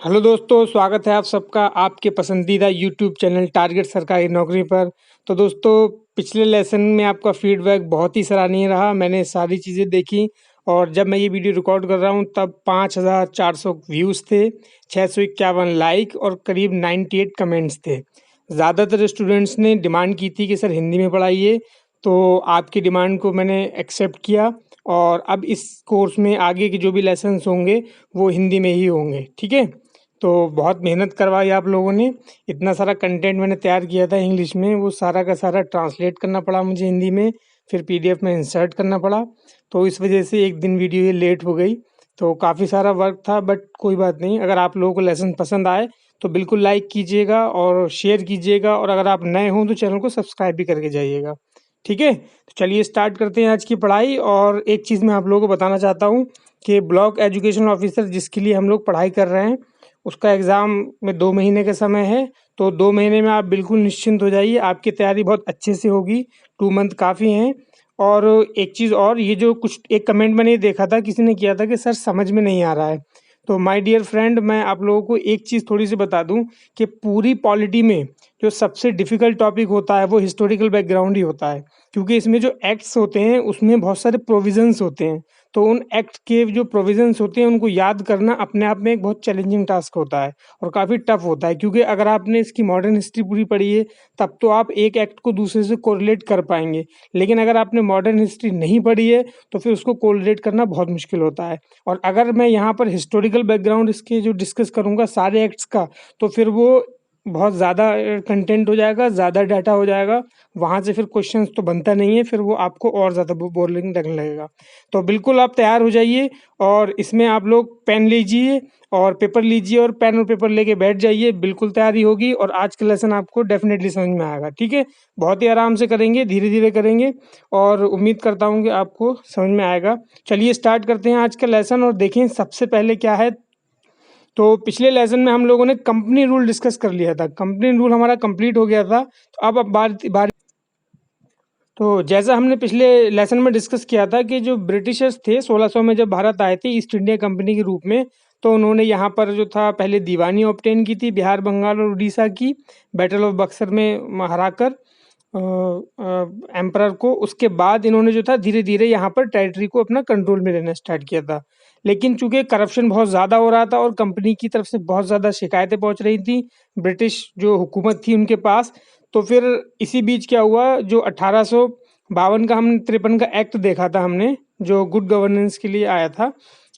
Hello दोस्तों, स्वागत है आप सबका आपके पसंदीदा यूट्यूब चैनल टारगेट सरकारी नौकरी पर। तो दोस्तों, पिछले लेसन में आपका फीडबैक बहुत ही सराहनीय रहा। मैंने सारी चीज़ें देखी और जब मैं ये वीडियो रिकॉर्ड कर रहा हूँ तब 5400 व्यूज़ थे, 651 लाइक और करीब 98 कमेंट्स थे। ज़्यादातर स्टूडेंट्स ने डिमांड की थी कि सर हिंदी में पढ़ाइए, तो आपकी डिमांड को मैंने एक्सेप्ट किया और अब इस कोर्स में आगे के जो भी लेसन्स होंगे वो हिंदी में ही होंगे। ठीक है? तो बहुत मेहनत करवाई आप लोगों ने। इतना सारा कंटेंट मैंने तैयार किया था इंग्लिश में, वो सारा का सारा ट्रांसलेट करना पड़ा मुझे हिंदी में, फिर पीडीएफ में इंसर्ट करना पड़ा। तो इस वजह से एक दिन वीडियो ये लेट हो गई। तो काफ़ी सारा वर्क था, बट कोई बात नहीं। अगर आप लोगों को लेसन पसंद आए तो बिल्कुल लाइक कीजिएगा और शेयर कीजिएगा, और अगर आप नए हों तो चैनल को सब्सक्राइब भी करके जाइएगा। ठीक है? तो चलिए स्टार्ट करते हैं आज की पढ़ाई। और एक चीज़ मैं आप लोगों को बताना चाहता हूँ कि ब्लॉक एजुकेशन ऑफिसर जिसके लिए हम लोग पढ़ाई कर रहे हैं, उसका एग्ज़ाम में 2 महीने का समय है। तो 2 महीने में आप बिल्कुल निश्चिंत हो जाइए, आपकी तैयारी बहुत अच्छे से होगी। 2 मंथ काफ़ी हैं। और एक चीज़ और, ये जो कुछ एक कमेंट मैंने ये देखा था, किसी ने किया था कि सर समझ में नहीं आ रहा है। तो माय डियर फ्रेंड, मैं आप लोगों को एक चीज़ थोड़ी-सी बता दूँ कि पूरी पॉलिटी में जो सबसे डिफ़िकल्ट टॉपिक होता है वो हिस्टोरिकल बैकग्राउंड ही होता है। क्योंकि इसमें जो एक्ट्स होते हैं उसमें बहुत सारे प्रोविज़न्स होते हैं। तो उन एक्ट के जो प्रोविज़न्स होते हैं उनको याद करना अपने आप में एक बहुत चैलेंजिंग टास्क होता है और काफ़ी टफ होता है। क्योंकि अगर आपने इसकी मॉडर्न हिस्ट्री पूरी पढ़ी है तब तो आप एक एक्ट को दूसरे से कोरिलेट कर पाएँगे। लेकिन अगर आपने मॉडर्न हिस्ट्री नहीं पढ़ी है तो फिर उसको कोरिलेट करना बहुत मुश्किल होता है। और अगर मैं यहाँ पर हिस्टोरिकल बैकग्राउंड इसके जो डिस्कस करूँगा सारे एक्ट्स का, तो फिर वो बहुत ज़्यादा कंटेंट हो जाएगा, ज़्यादा डाटा हो जाएगा। वहाँ से फिर क्वेश्चंस तो बनता नहीं है, फिर वो आपको और ज़्यादा बोरिंग लगने लगेगा। तो बिल्कुल आप तैयार हो जाइए और इसमें आप लोग पेन लीजिए और पेपर लीजिए और पेन और पेपर लेके बैठ जाइए। बिल्कुल तैयारी होगी और आज का लेसन आपको डेफिनेटली समझ में आएगा। ठीक है? बहुत ही आराम से करेंगे, धीरे-धीरे करेंगे और उम्मीद करता हूँ कि आपको समझ में आएगा। चलिए स्टार्ट करते हैं आज का लेसन और देखें सबसे पहले क्या है। तो पिछले लेसन में हम लोगों ने कंपनी रूल डिस्कस कर लिया था। कंपनी रूल हमारा कंप्लीट हो गया था। तो अब बारी तो जैसा हमने पिछले लेसन में डिस्कस किया था कि जो ब्रिटिशर्स थे 1600 में जब भारत आए थे ईस्ट इंडिया कंपनी के रूप में, तो उन्होंने यहाँ पर जो था पहले दीवानी ऑब्टेन की थी बिहार, बंगाल और उड़ीसा की, बैटल ऑफ बक्सर में हराकर एम्परर को। उसके बाद इन्होंने जो था धीरे धीरे यहाँ पर टेरिटरी को अपना कंट्रोल में लेना स्टार्ट किया था। लेकिन चूंकि करप्शन बहुत ज़्यादा हो रहा था और कंपनी की तरफ से बहुत ज़्यादा शिकायतें पहुँच रही थी ब्रिटिश जो हुकूमत थी उनके पास, तो फिर इसी बीच क्या हुआ, जो 1852 का हमने 53 का एक्ट देखा था हमने, जो गुड गवर्नेंस के लिए आया था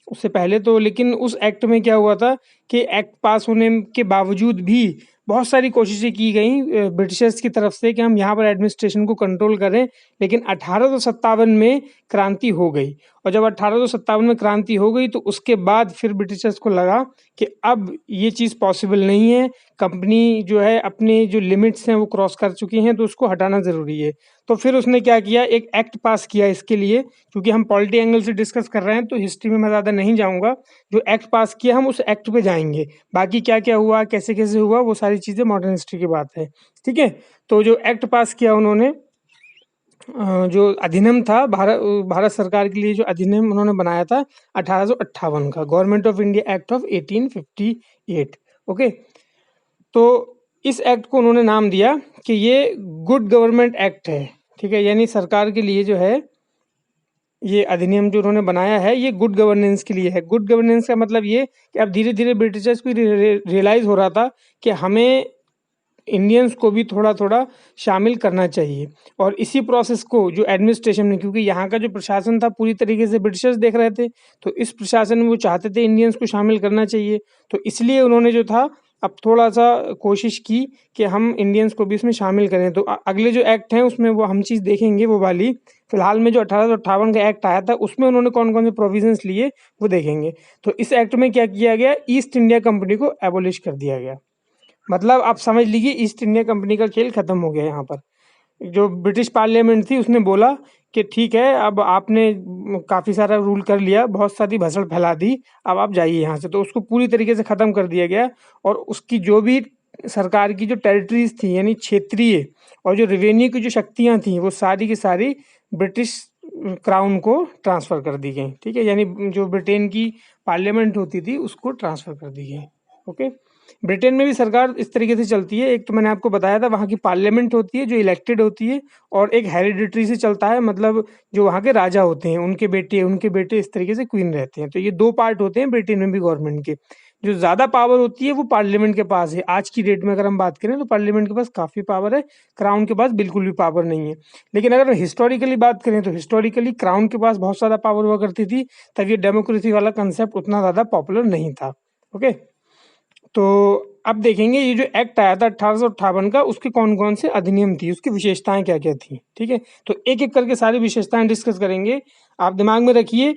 उससे पहले। तो लेकिन उस एक्ट में क्या हुआ था कि एक्ट पास होने के बावजूद भी बहुत सारी कोशिशें की गई ब्रिटिशर्स की तरफ से कि हम यहाँ पर एडमिनिस्ट्रेशन को कंट्रोल करें। लेकिन 1857 में क्रांति हो गई, और जब 1857 में क्रांति हो गई तो उसके बाद फिर ब्रिटिशर्स को लगा कि अब ये चीज़ पॉसिबल नहीं है। कंपनी जो है अपने जो लिमिट्स हैं वो क्रॉस कर चुकी हैं, तो उसको हटाना ज़रूरी है। तो फिर उसने क्या किया, एक एक्ट पास किया इसके लिए। क्योंकि हम पॉलिटी एंगल से डिस्कस कर रहे हैं तो हिस्ट्री में मैं ज़्यादा नहीं जाऊँगा। जो एक्ट पास किया हम उस एक्ट पे जाएँगे। बाकी क्या-क्या हुआ, कैसे-कैसे हुआ, वो सारी चीज़ें मॉडर्न हिस्ट्री की बात है। ठीक है? तो जो एक्ट पास किया उन्होंने, जो अधिनियम था भारत सरकार के लिए जो अधिनियम उन्होंने बनाया था 1858 का, government of India act of 1858। Okay? तो इस एक्ट को उन्होंने नाम दिया कि ये गुड गवर्नमेंट एक्ट है। ठीक है? यानी सरकार के लिए जो है ये अधिनियम जो उन्होंने बनाया है ये गुड गवर्नेंस के लिए है। गुड गवर्नेंस का मतलब ये कि अब धीरे-धीरे ब्रिटिशर्स को रियलाइज़ हो रहा था कि हमें इंडियंस को भी थोड़ा-थोड़ा शामिल करना चाहिए। और इसी प्रोसेस को जो एडमिनिस्ट्रेशन में, क्योंकि यहाँ का जो प्रशासन था पूरी तरीके से ब्रिटिशर्स देख रहे थे, तो इस प्रशासन में वो चाहते थे इंडियंस को शामिल करना चाहिए। तो इसलिए उन्होंने जो था अब थोड़ा-सा कोशिश की कि हम इंडियंस को भी इसमें शामिल करें। तो अगले जो एक्ट हैं उसमें वो हम चीज़ देखेंगे वो वाली। फिलहाल में जो 1858 का एक्ट आया था उसमें उन्होंने कौन-कौन से प्रोविजंस लिए वो देखेंगे। तो इस एक्ट में क्या किया गया, ईस्ट इंडिया कंपनी को एबॉलिश कर दिया गया। मतलब आप समझ लीजिए ईस्ट इंडिया कंपनी का खेल खत्म हो गया यहाँ पर। जो ब्रिटिश पार्लियामेंट थी उसने बोला कि ठीक है, अब आपने काफ़ी सारा रूल कर लिया, बहुत सारी भसड़ फैला दी, अब आप जाइए यहाँ से। तो उसको पूरी तरीके से ख़त्म कर दिया गया और उसकी जो भी सरकार की जो टेरिटरीज़ थी यानी क्षेत्रीय और जो रेवेन्यू की जो शक्तियाँ थीं वो सारी की सारी ब्रिटिश क्राउन को ट्रांसफ़र कर दी गई। ठीक है? यानी जो ब्रिटेन की पार्लियामेंट होती थी उसको ट्रांसफ़र कर दी गई। ओके। ब्रिटेन में भी सरकार इस तरीके से चलती है, एक तो मैंने आपको बताया था वहाँ की पार्लियामेंट होती है जो इलेक्टेड होती है, और एक हेरिडिटरी से चलता है, मतलब जो वहाँ के राजा होते हैं उनके बेटे इस तरीके से क्वीन रहते हैं। तो ये दो पार्ट होते हैं ब्रिटेन में भी गवर्नमेंट के। जो ज़्यादा पावर होती है वो पार्लियामेंट के पास है। आज की डेट में अगर हम बात करें तो पार्लियामेंट के पास काफ़ी पावर है, क्राउन के पास बिल्कुल भी पावर नहीं है। लेकिन अगर हिस्टोरिकली बात करें तो हिस्टोरिकली क्राउन के पास बहुत ज़्यादा पावर हुआ करती थी, तब ये डेमोक्रेसी वाला कंसेप्ट उतना ज़्यादा पॉपुलर नहीं था। ओके। तो अब देखेंगे ये जो एक्ट आया था 1858 का, उसके कौन कौन से अधिनियम थी, उसकी विशेषताएं क्या क्या थी। ठीक है, तो एक एक करके सारी विशेषताएं डिस्कस करेंगे। आप दिमाग में रखिए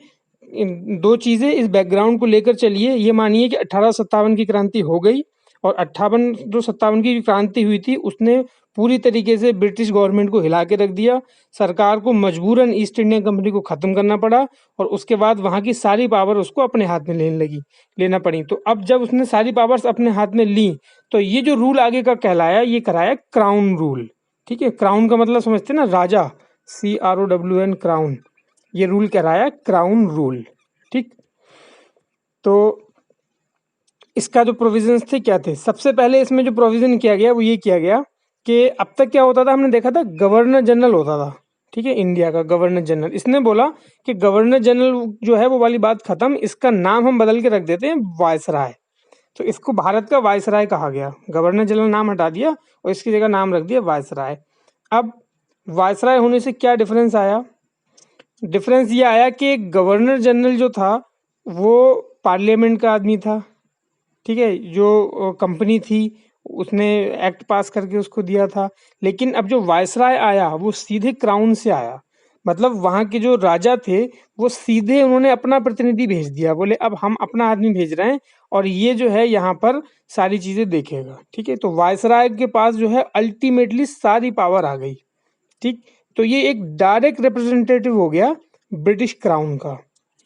दो चीजें, इस बैकग्राउंड को लेकर चलिए। ये मानिए कि 1857 की क्रांति हो गई, और 58 की क्रांति हुई थी उसने पूरी तरीके से ब्रिटिश गवर्नमेंट को हिला के रख दिया। सरकार को मजबूरन ईस्ट इंडिया कंपनी को खत्म करना पड़ा, और उसके बाद वहां की सारी पावर उसको अपने हाथ में लेना पड़ी। तो अब जब उसने सारी पावर्स अपने हाथ में ली, तो ये जो रूल आगे का कहलाया, ये कराया क्राउन रूल। ठीक है, क्राउन का मतलब समझते हैं ना, राजा, CROWN, क्राउन। ये रूल कराया क्राउन रूल। ठीक, तो इसका जो प्रोविजंस थे क्या थे, सबसे पहले इसमें जो प्रोविजन किया गया वो ये किया गया कि अब तक क्या होता था, हमने देखा था गवर्नर जनरल होता था। ठीक है, इंडिया का गवर्नर जनरल। इसने बोला कि गवर्नर जनरल जो है वो वाली बात खत्म, इसका नाम हम बदल के रख देते हैं वायसराय। तो इसको भारत का वायसराय कहा गया। गवर्नर जनरल नाम हटा दिया और इसकी जगह नाम रख दिया वायसराय। अब वायसराय होने से क्या डिफरेंस आया? डिफरेंस ये आया कि गवर्नर जनरल जो था वो पार्लियामेंट का आदमी था। ठीक है, जो कंपनी थी उसने एक्ट पास करके उसको दिया था। लेकिन अब जो वायसराय आया वो सीधे क्राउन से आया, मतलब वहाँ के जो राजा थे वो सीधे उन्होंने अपना प्रतिनिधि भेज दिया, बोले अब हम अपना आदमी भेज रहे हैं और ये जो है यहाँ पर सारी चीजें देखेगा। ठीक है, तो वायसराय के पास जो है अल्टीमेटली सारी पावर आ गई। ठीक, तो ये एक डायरेक्ट रिप्रेजेंटेटिव हो गया ब्रिटिश क्राउन का।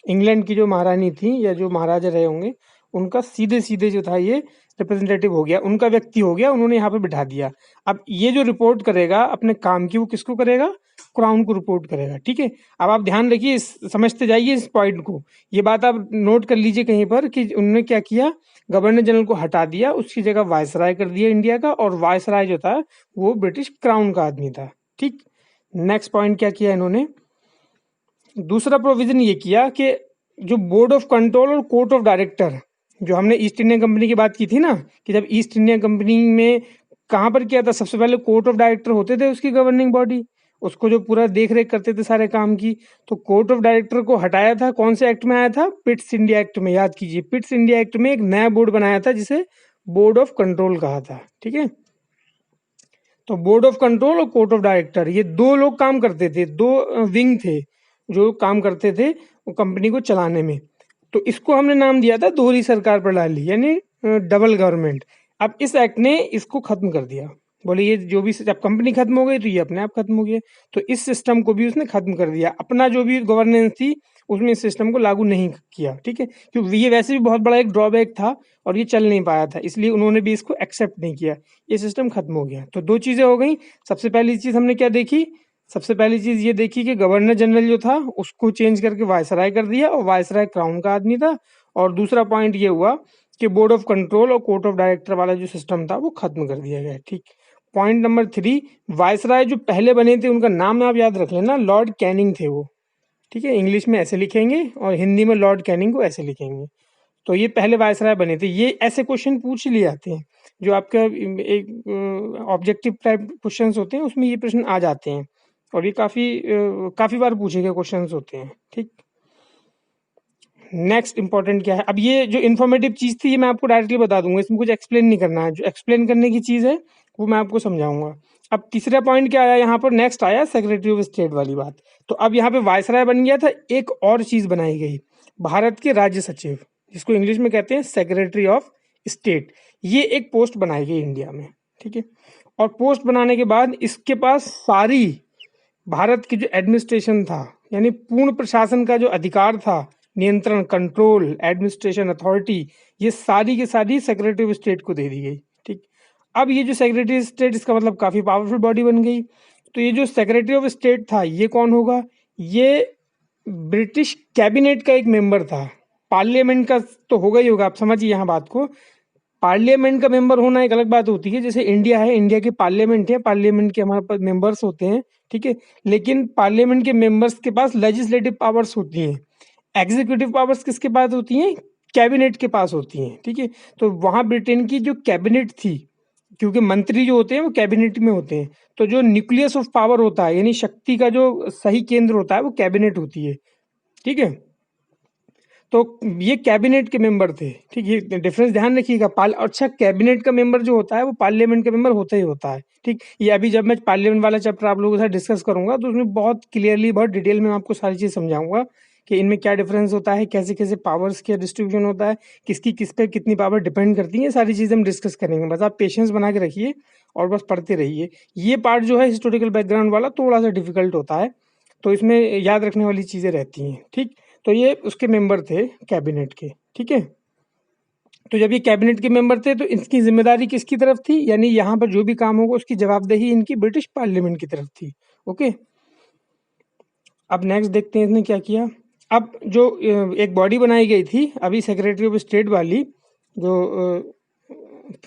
इंग्लैंड की जो महारानी थी या जो महाराजा रहे होंगे उनका सीधे सीधे जो था ये रिप्रेजेंटेटिव हो गया, उनका व्यक्ति हो गया, उन्होंने यहाँ पे बिठा दिया। अब ये जो रिपोर्ट करेगा अपने काम की वो किसको करेगा? क्राउन को रिपोर्ट करेगा। ठीक है, अब आप ध्यान रखिए, समझते जाइए इस पॉइंट को। ये बात आप नोट कर लीजिए कहीं पर कि उन्होंने क्या किया, गवर्नर जनरल को हटा दिया, उसकी जगह वायसराय कर दिया इंडिया का, और वायसराय जो था वो ब्रिटिश क्राउन का आदमी था। ठीक, नेक्स्ट पॉइंट क्या किया इन्होंने, दूसरा प्रोविजन ये किया कि जो बोर्ड ऑफ कंट्रोल और कोर्ट ऑफ डायरेक्टर, जो हमने ईस्ट इंडिया कंपनी की बात की थी ना, कि जब ईस्ट इंडिया कंपनी में कहाँ पर किया था, सबसे पहले कोर्ट ऑफ डायरेक्टर होते थे उसकी गवर्निंग बॉडी, उसको जो पूरा देख रेख करते थे सारे काम की। तो कोर्ट ऑफ डायरेक्टर को हटाया था, कौन से एक्ट में आया था? पिट्स इंडिया एक्ट में। याद कीजिए, पिट्स इंडिया एक्ट में एक नया बोर्ड बनाया था जिसे बोर्ड ऑफ कंट्रोल कहा था। ठीक है, तो बोर्ड ऑफ कंट्रोल और कोर्ट ऑफ डायरेक्टर, ये दो लोग काम करते थे, दो विंग थे जो काम करते थे वो कंपनी को चलाने में। तो इसको हमने नाम दिया था दोहरी सरकार प्रणाली, यानी डबल गवर्नमेंट। अब इस एक्ट ने इसको खत्म कर दिया, बोले ये जो भी, जब कंपनी खत्म हो गई तो ये अपने आप खत्म हो गया। तो इस सिस्टम को भी उसने खत्म कर दिया, अपना जो भी गवर्नेंस थी उसमें इस सिस्टम को लागू नहीं किया। ठीक है, क्योंकि ये वैसे भी बहुत बड़ा एक ड्रॉबैक था और ये चल नहीं पाया था, इसलिए उन्होंने भी इसको एक्सेप्ट नहीं किया, ये सिस्टम खत्म हो गया। तो दो चीजें हो गई। सबसे पहली चीज हमने क्या देखी, सबसे पहली चीज ये देखी कि गवर्नर जनरल जो था उसको चेंज करके वायसराय कर दिया, और वायसराय क्राउन का आदमी था। और दूसरा पॉइंट ये हुआ कि बोर्ड ऑफ कंट्रोल और कोर्ट ऑफ डायरेक्टर वाला जो सिस्टम था वो खत्म कर दिया गया। ठीक, पॉइंट नंबर 3, वायसराय जो पहले बने थे उनका नाम आप याद रख लेना, लॉर्ड कैनिंग थे वो। ठीक है, इंग्लिश में ऐसे लिखेंगे और हिंदी में लॉर्ड कैनिंग को ऐसे लिखेंगे। तो ये पहले वायसराय बने थे। ये ऐसे क्वेश्चन पूछ लिए जाते हैं जो आपका एक ऑब्जेक्टिव टाइप क्वेश्चंस होते हैं, उसमें ये प्रश्न आ जाते हैं, और ये काफी बार पूछे गए क्वेश्चंस होते हैं। ठीक, नेक्स्ट इंपॉर्टेंट क्या है, अब ये जो इन्फॉर्मेटिव चीज थी ये मैं आपको डायरेक्टली बता दूंगा, इसमें कुछ एक्सप्लेन नहीं करना है, जो एक्सप्लेन करने की चीज है वो मैं आपको समझाऊंगा। अब तीसरा पॉइंट क्या आया यहाँ पर, नेक्स्ट आया सेक्रेटरी ऑफ स्टेट वाली बात। तो अब यहाँ पे वायसराय बन गया था, एक और चीज बनाई गई, भारत के राज्य सचिव, जिसको इंग्लिश में कहते हैं सेक्रेटरी ऑफ स्टेट। ये एक पोस्ट बनाई गई इंडिया में। ठीक है, और पोस्ट बनाने के बाद इसके पास सारी भारत की जो एडमिनिस्ट्रेशन था, यानी पूर्ण प्रशासन का जो अधिकार था, नियंत्रण, कंट्रोल, एडमिनिस्ट्रेशन अथॉरिटी, ये सारी की सारी सेक्रेटरी ऑफ स्टेट को दे दी गई। ठीक, अब ये जो सेक्रेटरी ऑफ स्टेट, इसका मतलब काफी पावरफुल बॉडी बन गई। तो ये जो सेक्रेटरी ऑफ स्टेट था ये कौन होगा? ये ब्रिटिश कैबिनेट का एक मेंबर था, पार्लियामेंट का तो होगा ही होगा, आप समझिए यहाँ बात को। पार्लियामेंट का मेंबर होना एक अलग बात होती है, जैसे इंडिया है, इंडिया की पार्लियामेंट है, पार्लियामेंट के हमारे पास मेंबर्स होते हैं, ठीक है। लेकिन पार्लियामेंट के मेंबर्स के पास लेजिस्लेटिव पावर्स होती हैं। एग्जीक्यूटिव पावर्स किसके पास होती हैं? कैबिनेट के पास होती हैं, ठीक है। तो वहाँ ब्रिटेन की जो कैबिनेट थी, क्योंकि मंत्री जो होते हैं वो कैबिनेट में होते हैं, तो जो न्यूक्लियस ऑफ पावर होता है, यानी शक्ति का जो सही केंद्र होता है, वो कैबिनेट होती है, ठीक है। तो ये कैबिनेट के मेंबर थे, ठीक है। ये डिफरेंस ध्यान रखिएगा। पाल अच्छा, कैबिनेट का मेंबर जो होता है वो पार्लियामेंट का मेंबर होता ही होता है, ठीक। ये अभी जब मैं पार्लियामेंट वाला चैप्टर आप लोगों के साथ डिस्कस करूंगा तो उसमें बहुत क्लियरली, बहुत डिटेल में आपको सारी चीज समझाऊंगा कि इनमें क्या डिफरेंस होता है, कैसे कैसे पावर्स का डिस्ट्रीब्यूशन होता है, किसकी किस पे कितनी पावर डिपेंड करती है, सारी चीज़ हम डिस्कस करेंगे। बस आप पेशेंस बना के रखिए और बस पढ़ते रहिए। ये पार्ट जो है हिस्टोरिकल बैकग्राउंड वाला थोड़ा सा डिफिकल्ट होता है, तो इसमें याद रखने वाली चीज़ें रहती हैं, ठीक। तो ये उसके मेंबर थे कैबिनेट के, ठीक है। तो जब ये कैबिनेट के मेंबर थे तो इसकी जिम्मेदारी किसकी तरफ थी, यानी यहाँ पर जो भी काम होगा उसकी जवाबदेही इनकी ब्रिटिश पार्लियामेंट की तरफ थी, ओके। अब नेक्स्ट देखते हैं इसने क्या किया। अब जो एक बॉडी बनाई गई थी अभी सेक्रेटरी ऑफ स्टेट वाली, जो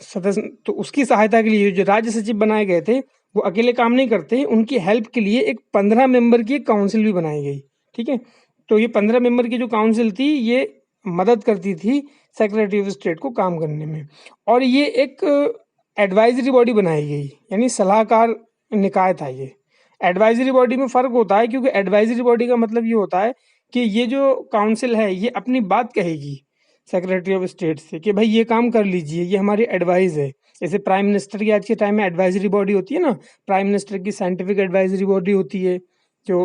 सदस्य, तो उसकी सहायता के लिए जो राज्य सचिव बनाए गए थे वो अकेले काम नहीं करते, उनकी हेल्प के लिए एक 15 मेंबर की एक काउंसिल भी बनाई गई, ठीक है। तो ये 15 मेंबर की जो काउंसिल थी ये मदद करती थी सेक्रेटरी ऑफ स्टेट को काम करने में। और ये एक एडवाइजरी बॉडी बनाई गई, यानी सलाहकार निकाय था ये। एडवाइजरी बॉडी में फ़र्क होता है, क्योंकि एडवाइजरी बॉडी का मतलब ये होता है कि ये जो काउंसिल है ये अपनी बात कहेगी सेक्रेटरी ऑफ स्टेट से कि भाई ये काम कर लीजिए, ये हमारी एडवाइस है। जैसे प्राइम मिनिस्टर की आज के टाइम में एडवाइजरी बॉडी होती है ना, प्राइम मिनिस्टर की साइंटिफिक एडवाइजरी बॉडी होती है जो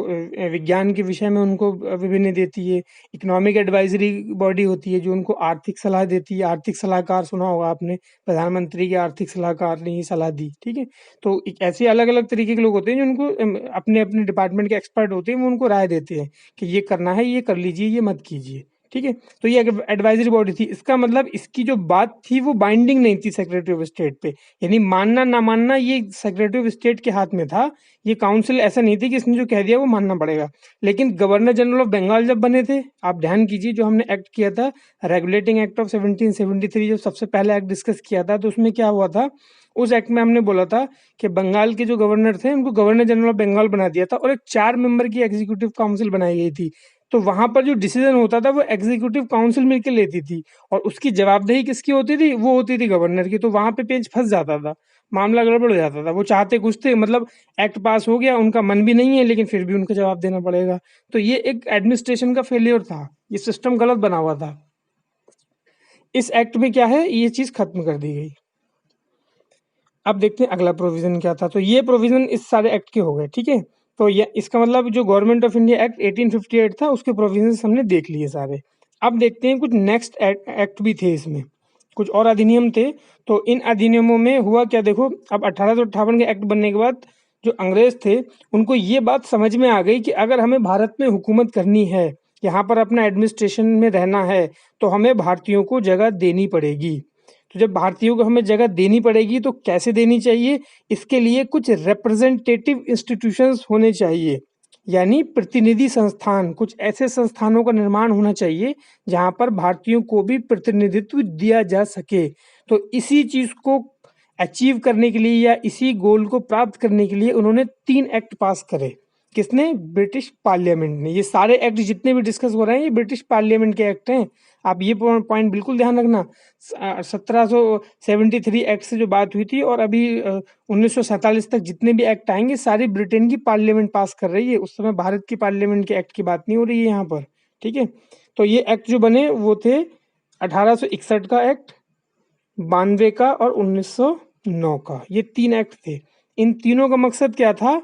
विज्ञान के विषय में उनको विभिन्न देती है। इकोनॉमिक एडवाइजरी बॉडी होती है जो उनको आर्थिक सलाह देती है। आर्थिक सलाहकार सुना होगा आपने, प्रधानमंत्री के आर्थिक सलाहकार ने ये सलाह दी, ठीक है। तो ऐसे अलग अलग तरीके के लोग होते हैं जो उनको अपने अपने डिपार्टमेंट के एक्सपर्ट होते हैं, वो उनको राय देते हैं कि ये करना है, ये कर लीजिए, ये मत कीजिए, ठीक है। तो ये एडवाइजरी बॉडी थी। इसका मतलब इसकी जो बात थी वो बाइंडिंग नहीं थी सेक्रेटरी ऑफ स्टेट पे, यानी मानना ना मानना ये सेक्रेटरी ऑफ स्टेट के हाथ में था। ये काउंसिल ऐसा नहीं थी कि इसने जो कह दिया वो मानना पड़ेगा। लेकिन गवर्नर जनरल ऑफ बंगाल जब बने थे, आप ध्यान कीजिए, जो हमने एक्ट किया था रेगुलेटिंग एक्ट ऑफ 1773, जो सबसे पहले एक्ट डिस्कस किया था, तो उसमें क्या हुआ था, उस एक्ट में हमने बोला था कि बंगाल के जो गवर्नर थे उनको गवर्नर जनरल ऑफ बंगाल बना दिया था और एक 4 मेंबर की एग्जीक्यूटिव काउंसिल बनाई गई थी। तो वहां पर जो डिसीजन होता था वो एग्जीक्यूटिव काउंसिल मिलकर लेती थी और उसकी जवाबदेही किसकी होती थी, वो होती थी गवर्नर की। तो वहां पे पेच फंस जाता था, मामला गड़बड़ हो जाता था। वो चाहते कुछ थे, मतलब एक्ट पास हो गया, उनका मन भी नहीं है लेकिन फिर भी उनको जवाब देना पड़ेगा। तो ये एक एडमिनिस्ट्रेशन का फेलियर था, ये सिस्टम गलत बना हुआ था। इस एक्ट में क्या है, ये चीज खत्म कर दी गई। अब देखते हैं अगला प्रोविजन क्या था। तो ये प्रोविजन इस सारे एक्ट के हो गए, ठीक है। तो ये इसका मतलब जो गवर्नमेंट ऑफ इंडिया एक्ट 1858 था उसके प्रोविजन हमने देख लिए सारे। अब देखते हैं कुछ नेक्स्ट एक्ट भी थे इसमें, कुछ और अधिनियम थे। तो इन अधिनियमों में हुआ क्या, देखो, अब 1858 के एक्ट बनने के बाद जो अंग्रेज थे उनको ये बात समझ में आ गई कि अगर हमें भारत में हुकूमत करनी है, यहाँ पर अपना एडमिनिस्ट्रेशन में रहना है, तो हमें भारतीयों को जगह देनी पड़ेगी। तो जब भारतीयों को हमें जगह देनी पड़ेगी तो कैसे देनी चाहिए, इसके लिए कुछ रिप्रेजेंटेटिव इंस्टीट्यूशंस होने चाहिए, यानी प्रतिनिधि संस्थान। कुछ ऐसे संस्थानों का निर्माण होना चाहिए जहां पर भारतीयों को भी प्रतिनिधित्व दिया जा सके। तो इसी चीज को अचीव करने के लिए या इसी गोल को प्राप्त करने के लिए उन्होंने 3 एक्ट पास करे। किसने? ब्रिटिश पार्लियामेंट ने। ये सारे एक्ट जितने भी डिस्कस हो रहे हैं ये ब्रिटिश पार्लियामेंट के एक्ट हैं। आप ये पॉइंट बिल्कुल ध्यान रखना। 1773 एक्ट से जो बात हुई थी और अभी 1947 तक जितने भी एक्ट आएंगे सारे ब्रिटेन की पार्लियामेंट पास कर रही है। उस समय भारत की पार्लियामेंट के एक्ट की बात नहीं हो रही है यहाँ पर, ठीक है। तो ये एक्ट जो बने वो थे 1861 का एक्ट, 92 का और 1909 का। ये 3 एक्ट थे। इन तीनों का मकसद क्या था?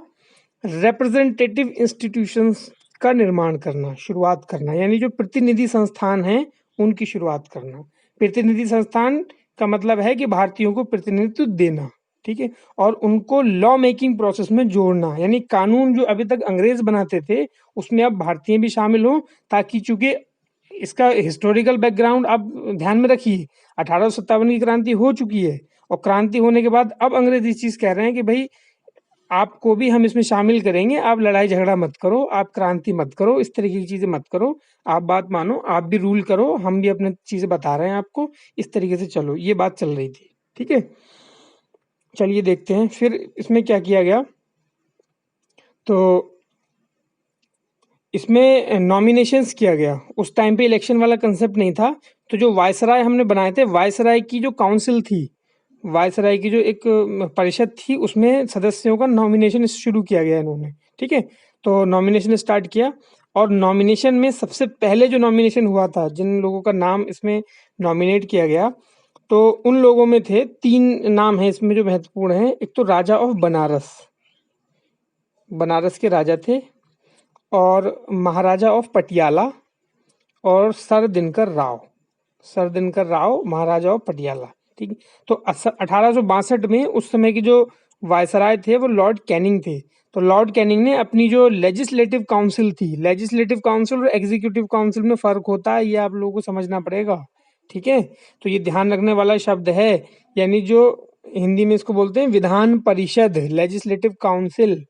रिप्रेजेंटेटिव इंस्टीट्यूशंस का निर्माण करना, शुरुआत करना, यानी जो प्रतिनिधि संस्थान हैं उनकी शुरुआत करना। प्रतिनिधि संस्थान का मतलब है कि भारतीयों को प्रतिनिधित्व देना, ठीक है, और उनको लॉ मेकिंग प्रोसेस में जोड़ना, यानी कानून जो अभी तक अंग्रेज बनाते थे उसमें अब भारतीय भी शामिल हों, ताकि चूंकि इसका हिस्टोरिकल बैकग्राउंड आप ध्यान में रखिए। 1857 की क्रांति हो चुकी है और क्रांति होने के बाद अब अंग्रेज इस चीज कह रहे हैं कि भाई आपको भी हम इसमें शामिल करेंगे, आप लड़ाई झगड़ा मत करो, आप क्रांति मत करो, इस तरीके की चीज़ें मत करो, आप बात मानो, आप भी रूल करो, हम भी अपने चीज़ें बता रहे हैं आपको, इस तरीके से चलो, ये बात चल रही थी। ठीक है, चलिए देखते हैं फिर इसमें क्या किया गया। तो इसमें नॉमिनेशंस किया गया, उस टाइम पे इलेक्शन वाला कंसेप्ट नहीं था। तो जो वायसराय हमने बनाए थे, वायसराय की जो काउंसिल थी, वायसराय की जो एक परिषद थी, उसमें सदस्यों का नॉमिनेशन शुरू किया गया इन्होंने। ठीक है, तो नॉमिनेशन स्टार्ट किया, और नॉमिनेशन में सबसे पहले जो नॉमिनेशन हुआ था, जिन लोगों का नाम इसमें नॉमिनेट किया गया, तो उन लोगों में थे 3 नाम हैं इसमें जो महत्वपूर्ण हैं। एक तो राजा ऑफ बनारस, बनारस के राजा थे, और महाराजा ऑफ पटियाला, और sir Dinkar Rao, sir Dinkar Rao Maharaja of Patiala. ठीक है, तो 1862 में उस समय के जो वायसराय थे वो लॉर्ड कैनिंग थे। तो लॉर्ड कैनिंग ने अपनी जो लेजिस्लेटिव काउंसिल थी, लेजिस्लेटिव काउंसिल और एग्जीक्यूटिव काउंसिल में फर्क होता है, ये आप लोगों को समझना पड़ेगा। ठीक है, तो ये ध्यान रखने वाला शब्द है, यानी जो हिंदी में इसको बोलते हैं विधान परिषद, लेजिस्लेटिव काउंसिल,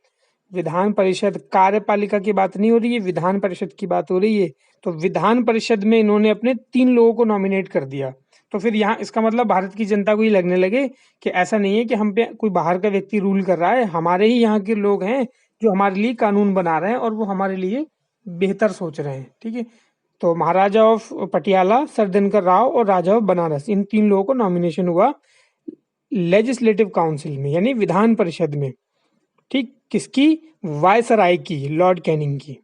विधान परिषद, कार्यपालिका की बात नहीं हो रही है, विधान परिषद की बात हो रही है। तो विधान परिषद में इन्होंने अपने 3 लोगों को नॉमिनेट कर दिया। तो फिर यहाँ इसका मतलब भारत की जनता को ये लगने लगे कि ऐसा नहीं है कि हम पे कोई बाहर का व्यक्ति रूल कर रहा है, हमारे ही यहाँ के लोग हैं जो हमारे लिए कानून बना रहे हैं, और वो हमारे लिए बेहतर सोच रहे हैं। ठीक है, तो महाराजा ऑफ पटियाला, सर दिनकर राव और राजा ऑफ बनारस, इन 3 लोगों को नॉमिनेशन हुआ लेजिस्लेटिव काउंसिल में, यानी विधान परिषद में। ठीक, किसकी? वायसराय की, लॉर्ड कैनिंग की।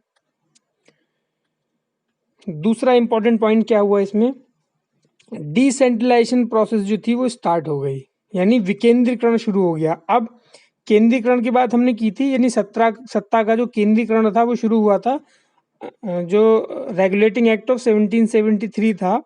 दूसरा इंपॉर्टेंट पॉइंट क्या हुआ इसमें, डिसेंट्रलाइजेशन प्रोसेस जो थी वो स्टार्ट हो गई, यानी विकेंद्रीकरण शुरू हो गया। अब केंद्रीकरण की बात हमने की थी, यानी सत्ता का जो केंद्रीकरण था वो शुरू हुआ था। जो रेगुलेटिंग एक्ट ऑफ 1773 था,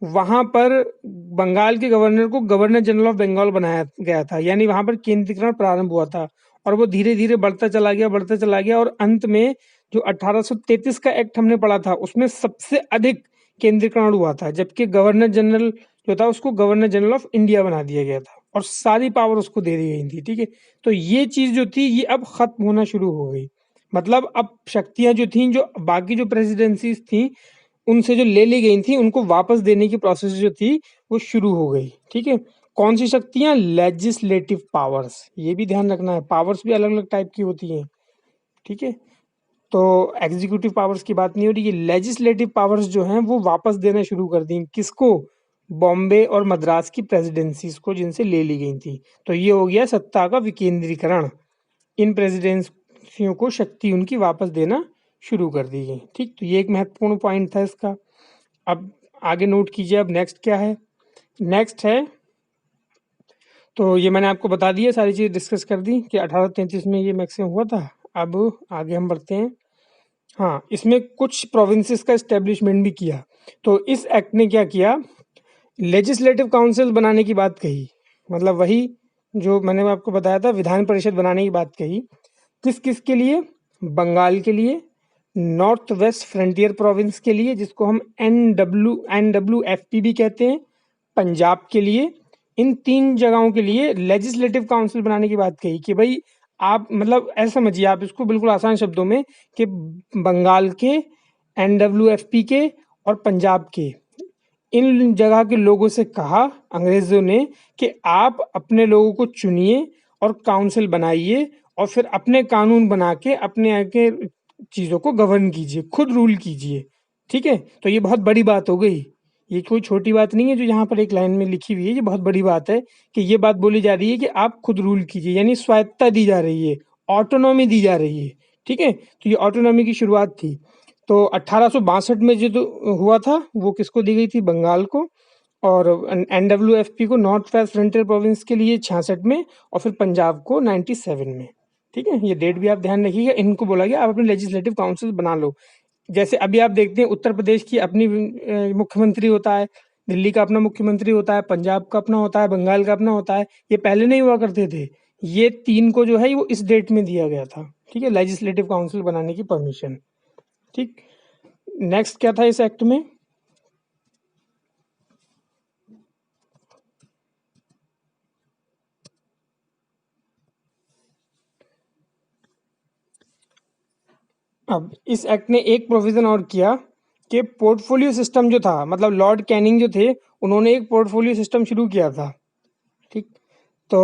वहां पर बंगाल के गवर्नर को गवर्नर जनरल ऑफ बंगाल बनाया गया था, यानी वहां पर केंद्रीकरण प्रारंभ हुआ था, और वो धीरे धीरे बढ़ता चला गया, बढ़ता चला गया, और अंत में जो 1833 का एक्ट हमने पढ़ा था, उसमें सबसे अधिक केंद्रीकरण हुआ था, जबकि गवर्नर जनरल जो था उसको गवर्नर जनरल ऑफ इंडिया बना दिया गया था, और सारी पावर उसको दे दी गई थी। ठीक है, तो ये चीज जो थी ये अब खत्म होना शुरू हो गई। मतलब अब शक्तियां जो थी, जो बाकी जो प्रेसिडेंसीज थी उनसे जो ले ली गई थी, उनको वापस देने की प्रोसेस जो थी वो शुरू हो गई। ठीक है, कौन सी शक्तियां? लेजिस्लेटिव पावर्स, ये भी ध्यान रखना है, पावर्स भी अलग अलग टाइप की होती हैं। ठीक है, तो एग्जीक्यूटिव पावर्स की बात नहीं हो रही है, लेजिस्लेटिव पावर्स जो हैं वो वापस देना शुरू कर दी। किसको? बॉम्बे और मद्रास की प्रेसिडेंसीज को, जिनसे ले ली गई थी। तो ये हो गया सत्ता का विकेंद्रीकरण, इन प्रेसिडेंसियों को शक्ति उनकी वापस देना शुरू कर दी गई। ठीक, तो ये एक महत्वपूर्ण पॉइंट था इसका। अब आगे नोट कीजिए, अब नेक्स्ट क्या है। नेक्स्ट है, तो ये मैंने आपको बता दिया, सारी चीज़ डिस्कस कर दी कि 1833 में ये मैक्सिमम हुआ था। अब आगे हम बढ़ते हैं। हाँ, इसमें कुछ प्रोविंसेस का इस्टेब्लिशमेंट भी किया। तो इस एक्ट ने क्या किया, लेजिस्लेटिव काउंसिल बनाने की बात कही, मतलब वही जो मैंने आपको बताया था, विधान परिषद बनाने की बात कही। किस किस के लिए? बंगाल के लिए, नॉर्थ वेस्ट फ्रंटियर प्रोविंस के लिए, जिसको हम NWFP भी कहते हैं, पंजाब के लिए, इन 3 जगहों के लिए लेजिस्लेटिव काउंसिल बनाने की बात कही कि भाई आप, मतलब ऐसा समझिए आप इसको बिल्कुल आसान शब्दों में, कि बंगाल के, NWFP के और पंजाब के, इन जगह के लोगों से कहा अंग्रेजों ने कि आप अपने लोगों को चुनिए और काउंसिल बनाइए, और फिर अपने कानून बना के अपने आगे चीज़ों को गवर्न कीजिए, खुद रूल कीजिए। ठीक है, तो ये बहुत बड़ी बात हो गई, ये कोई छोटी बात नहीं है जो यहाँ पर एक लाइन में लिखी हुई है, ये बहुत बड़ी बात है कि ये बात बोली जा रही है कि आप खुद रूल कीजिए, यानी स्वायत्तता दी जा रही है, ऑटोनॉमी दी जा रही है। ठीक है, तो ये ऑटोनॉमी की शुरुआत थी। तो 1862 में जो तो हुआ था वो किसको दी गई थी? बंगाल को, और NWFP को, नॉर्थ वेस्ट फ्रंटियर प्रोविंस के लिए 66 में, और फिर पंजाब को 97 में। ठीक है, ये डेट भी आप ध्यान रखिएगा। इनको बोला गया आप अपने लेजिस्लेटिव काउंसिल बना लो। जैसे अभी आप देखते हैं उत्तर प्रदेश की अपनी मुख्यमंत्री होता है, दिल्ली का अपना मुख्यमंत्री होता है, पंजाब का अपना होता है, बंगाल का अपना होता है, ये पहले नहीं हुआ करते थे। ये 3 को जो है वो इस डेट में दिया गया था। ठीक है, लेजिस्लेटिव काउंसिल बनाने की परमिशन। ठीक, नेक्स्ट क्या था इस एक्ट में? अब इस एक्ट ने एक प्रोविज़न और किया कि पोर्टफोलियो सिस्टम जो था, मतलब लॉर्ड कैनिंग जो थे, उन्होंने एक पोर्टफोलियो सिस्टम शुरू किया था, ठीक? तो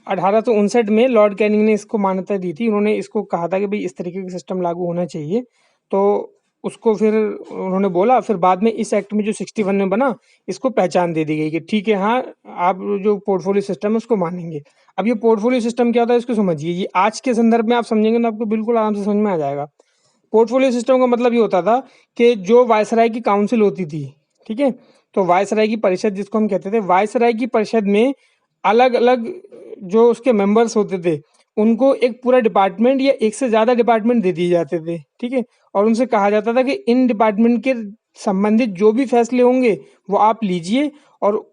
1859 में लॉर्ड कैनिंग ने इसको मान्यता दी थी। उन्होंने इसको कहा था कि भाई इस तरीके का सिस्टम लागू होना चाहिए। तो उसको फिर उन्होंने बोला, फिर बाद में इस एक्ट में जो 61 में बना, इसको पहचान दे दी गई कि ठीक है, हाँ, आप जो पोर्टफोलियो सिस्टम है उसको मानेंगे। अब ये पोर्टफोलियो सिस्टम क्या होता है इसको समझिए। ये आज के संदर्भ में आप समझेंगे तो आपको बिल्कुल आराम से समझ में आ जाएगा। पोर्टफोलियो सिस्टम का मतलब ये होता था कि जो वायसराय की काउंसिल होती थी, ठीक है, तो वायसराय की परिषद जिसको हम कहते थे, वायसराय की परिषद में अलग अलग जो उसके मेंबर्स होते थे, उनको एक पूरा डिपार्टमेंट या एक से ज़्यादा डिपार्टमेंट दे दिए जाते थे, ठीक है, और उनसे कहा जाता था कि इन डिपार्टमेंट के संबंधित जो भी फैसले होंगे वो आप लीजिए, और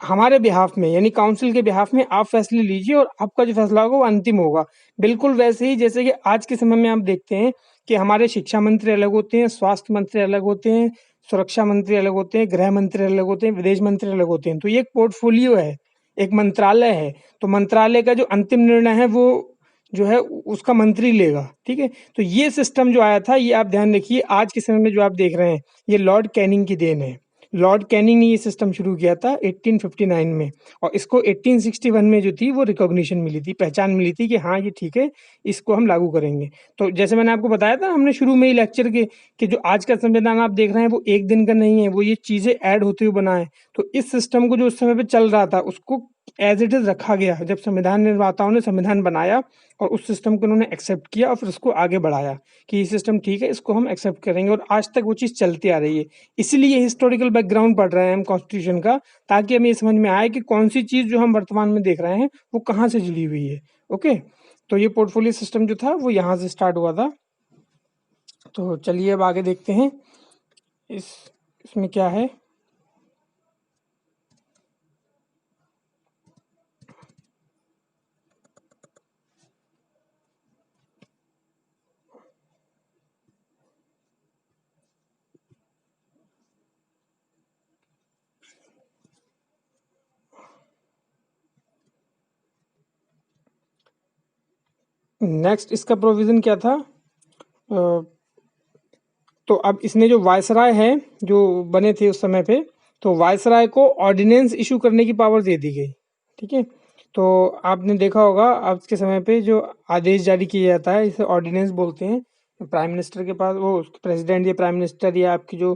हमारे बिहाफ में यानी काउंसिल के बिहाफ में आप फैसले लीजिए, और आपका जो फैसला होगा वो अंतिम होगा। बिल्कुल वैसे ही जैसे कि आज के समय में आप देखते हैं कि हमारे शिक्षा मंत्री अलग होते हैं, स्वास्थ्य मंत्री अलग होते हैं, सुरक्षा मंत्री अलग होते हैं, गृह मंत्री अलग होते हैं, विदेश मंत्री अलग होते हैं। तो ये एक पोर्टफोलियो है, एक मंत्रालय है। तो मंत्रालय का जो अंतिम निर्णय है वो जो है उसका मंत्री लेगा, ठीक है। तो ये सिस्टम जो आया था, ये आप ध्यान रखिए, आज के समय में जो आप देख रहे हैं, ये लॉर्ड कैनिंग की देन है। लॉर्ड कैनिंग ने ये सिस्टम शुरू किया था 1859 में, और इसको 1861 में जो थी वो रिकॉग्निशन मिली थी, पहचान मिली थी कि हाँ ये ठीक है, इसको हम लागू करेंगे। तो जैसे मैंने आपको बताया था हमने शुरू में ही लेक्चर के कि जो आज का संविधान आप देख रहे हैं वो एक दिन का नहीं है, वो ये चीज़ें ऐड होते हुए बना है। तो इस सिस्टम को जो उस समय पे चल रहा था उसको एज इट इज़ रखा गया जब संविधान निर्माताओं ने संविधान बनाया, और उस सिस्टम को उन्होंने एक्सेप्ट किया और फिर उसको आगे बढ़ाया कि ये सिस्टम ठीक है, इसको हम एक्सेप्ट करेंगे, और आज तक वो चीज़ चलती आ रही है। इसलिए हिस्टोरिकल बैकग्राउंड पढ़ रहे हैं हम कॉन्स्टिट्यूशन का, ताकि हमें ये समझ में आए कि कौन सी चीज़ जो हम वर्तमान में देख रहे हैं वो कहाँ से जुड़ी हुई है। ओके, तो ये पोर्टफोलियो सिस्टम जो था वो यहाँ से स्टार्ट हुआ था। तो चलिए अब आगे देखते हैं इस इसमें क्या है। नेक्स्ट इसका प्रोविज़न क्या था? तो अब इसने जो वायसराय है जो बने थे उस समय पे, तो वायसराय को ऑर्डिनेंस इशू करने की पावर दे दी गई, ठीक है। तो आपने देखा होगा आज के समय पे जो आदेश जारी किया जाता है इसे ऑर्डिनेंस बोलते हैं। प्राइम मिनिस्टर के पास, वो प्रेसिडेंट या प्राइम मिनिस्टर या आपकी जो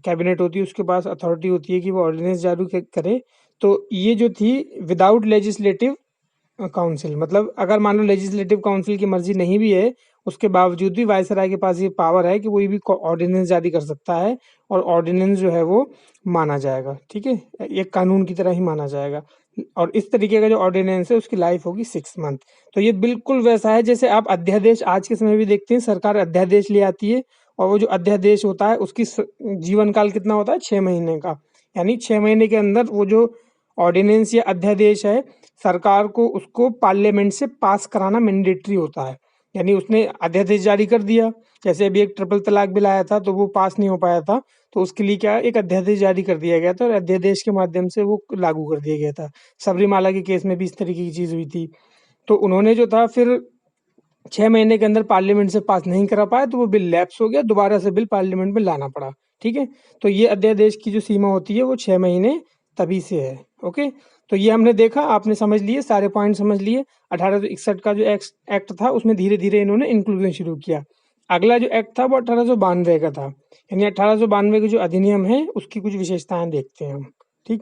कैबिनेट होती है उसके पास अथॉरिटी होती है कि वो ऑर्डिनेंस जारी करे। तो ये जो थी विदाउट लेजिस्लेटिव काउंसिल, मतलब अगर मान लो लेजिस्लेटिव काउंसिल की मर्जी नहीं भी है, उसके बावजूद भी वायसराय के पास ये पावर है कि कोई भी ऑर्डिनेंस जारी कर सकता है, और ऑर्डिनेंस जो है वो माना जाएगा, ठीक है, एक कानून की तरह ही माना जाएगा। और इस तरीके का जो ऑर्डिनेंस है उसकी लाइफ होगी 6 मंथ। तो ये बिल्कुल वैसा है जैसे आप अध्यादेश आज के समय भी देखते हैं, सरकार अध्यादेश ले आती है, और वो जो अध्यादेश होता है उसकी जीवन काल कितना होता है, 6 महीने का। यानी 6 महीने के अंदर वो जो ऑर्डिनेंस या अध्यादेश है, सरकार को उसको पार्लियामेंट से पास कराना मैंडेटरी होता है। यानी उसने अध्यादेश जारी कर दिया, जैसे अभी एक ट्रिपल तलाक बिल आया था तो वो पास नहीं हो पाया था, तो उसके लिए क्या एक अध्यादेश जारी कर दिया गया था, और अध्यादेश के माध्यम से वो लागू कर दिया गया था। सबरीमाला के केस में भी इस तरीके की चीज़ हुई थी। तो उन्होंने जो था फिर 6 महीने के अंदर पार्लियामेंट से पास नहीं करा पाया, तो वो बिल लैप्स हो गया, दोबारा से बिल पार्लियामेंट में लाना पड़ा, ठीक है। तो ये अध्यादेश की जो सीमा होती है वो 6 महीने तभी से है। ओके, तो ये हमने देखा, आपने समझ लिए, सारे पॉइंट समझ लिए। 1861 का जो एक्ट था उसमें धीरे धीरे इन्होंने इंक्लूजन शुरू किया। अगला जो एक्ट था वो 1892 का था, यानी 1892 का जो अधिनियम है उसकी कुछ विशेषताएं देखते हैं हम, ठीक।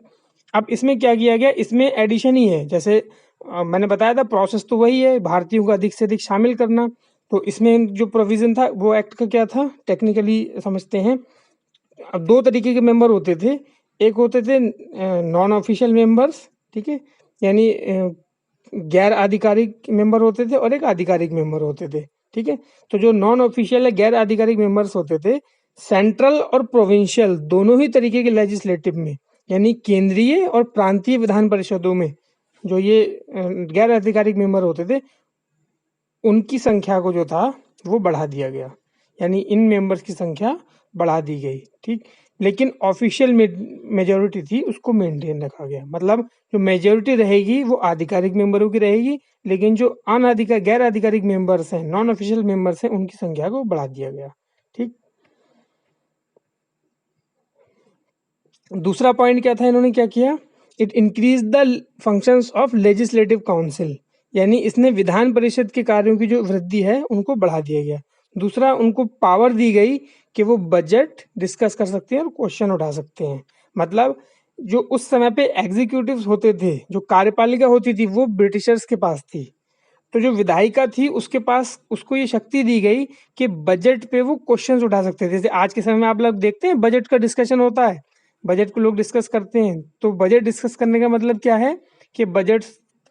अब इसमें क्या किया गया, इसमें एडिशन ही है, जैसे मैंने बताया था प्रोसेस तो वही है, भारतीयों को अधिक से अधिक शामिल करना। तो इसमें जो प्रोविजन था वो एक्ट का क्या था, टेक्निकली समझते हैं। अब दो तरीके के मेंबर होते थे, एक होते थे नॉन ऑफिशियल मेंबर्स, ठीक है, यानी गैर आधिकारिक मेंबर होते थे, और एक आधिकारिक मेंबर होते थे, ठीक है। तो जो नॉन ऑफिशियल या गैर आधिकारिक मेंबर्स होते थे, सेंट्रल और प्रोविंशियल दोनों ही तरीके के लेजिस्लेटिव में, यानी केंद्रीय और प्रांतीय विधान परिषदों में जो ये गैर आधिकारिक मेंबर होते थे, उनकी संख्या को जो था वो बढ़ा दिया गया, यानी इन मेंबर्स की संख्या बढ़ा दी गई, ठीक। लेकिन ऑफिशियल मेजोरिटी थी उसको मेंटेन रखा गया। मतलब जो मेजोरिटी रहेगी वो आधिकारिक मेंबरों की रहेगी, लेकिन जो गैर आधिकारिक मेंबर्स हैं, नॉन ऑफिशियल मेंबर्स हैं, उनकी संख्या को बढ़ा दिया गया। ठीक। दूसरा पॉइंट क्या था, इन्होंने क्या किया, it increase the functions of legislative council, यानी इसने विधान परिषद के कार्यों की जो वृद्धि है उनको बढ़ा दिया गया। दूसरा, उनको पावर दी गई कि वो बजट डिस्कस कर सकते हैं और क्वेश्चन उठा सकते हैं। मतलब जो उस समय पे एग्जीक्यूटिव्स होते थे, जो कार्यपालिका होती थी, वो ब्रिटिशर्स के पास थी, तो जो विधायिका थी उसके पास, उसको ये शक्ति दी गई कि बजट पे वो क्वेश्चंस उठा सकते थे। जैसे आज के समय में आप लोग देखते हैं बजट का डिस्कशन होता है, बजट को लोग डिस्कस करते हैं, तो बजट डिस्कस करने का मतलब क्या है कि बजट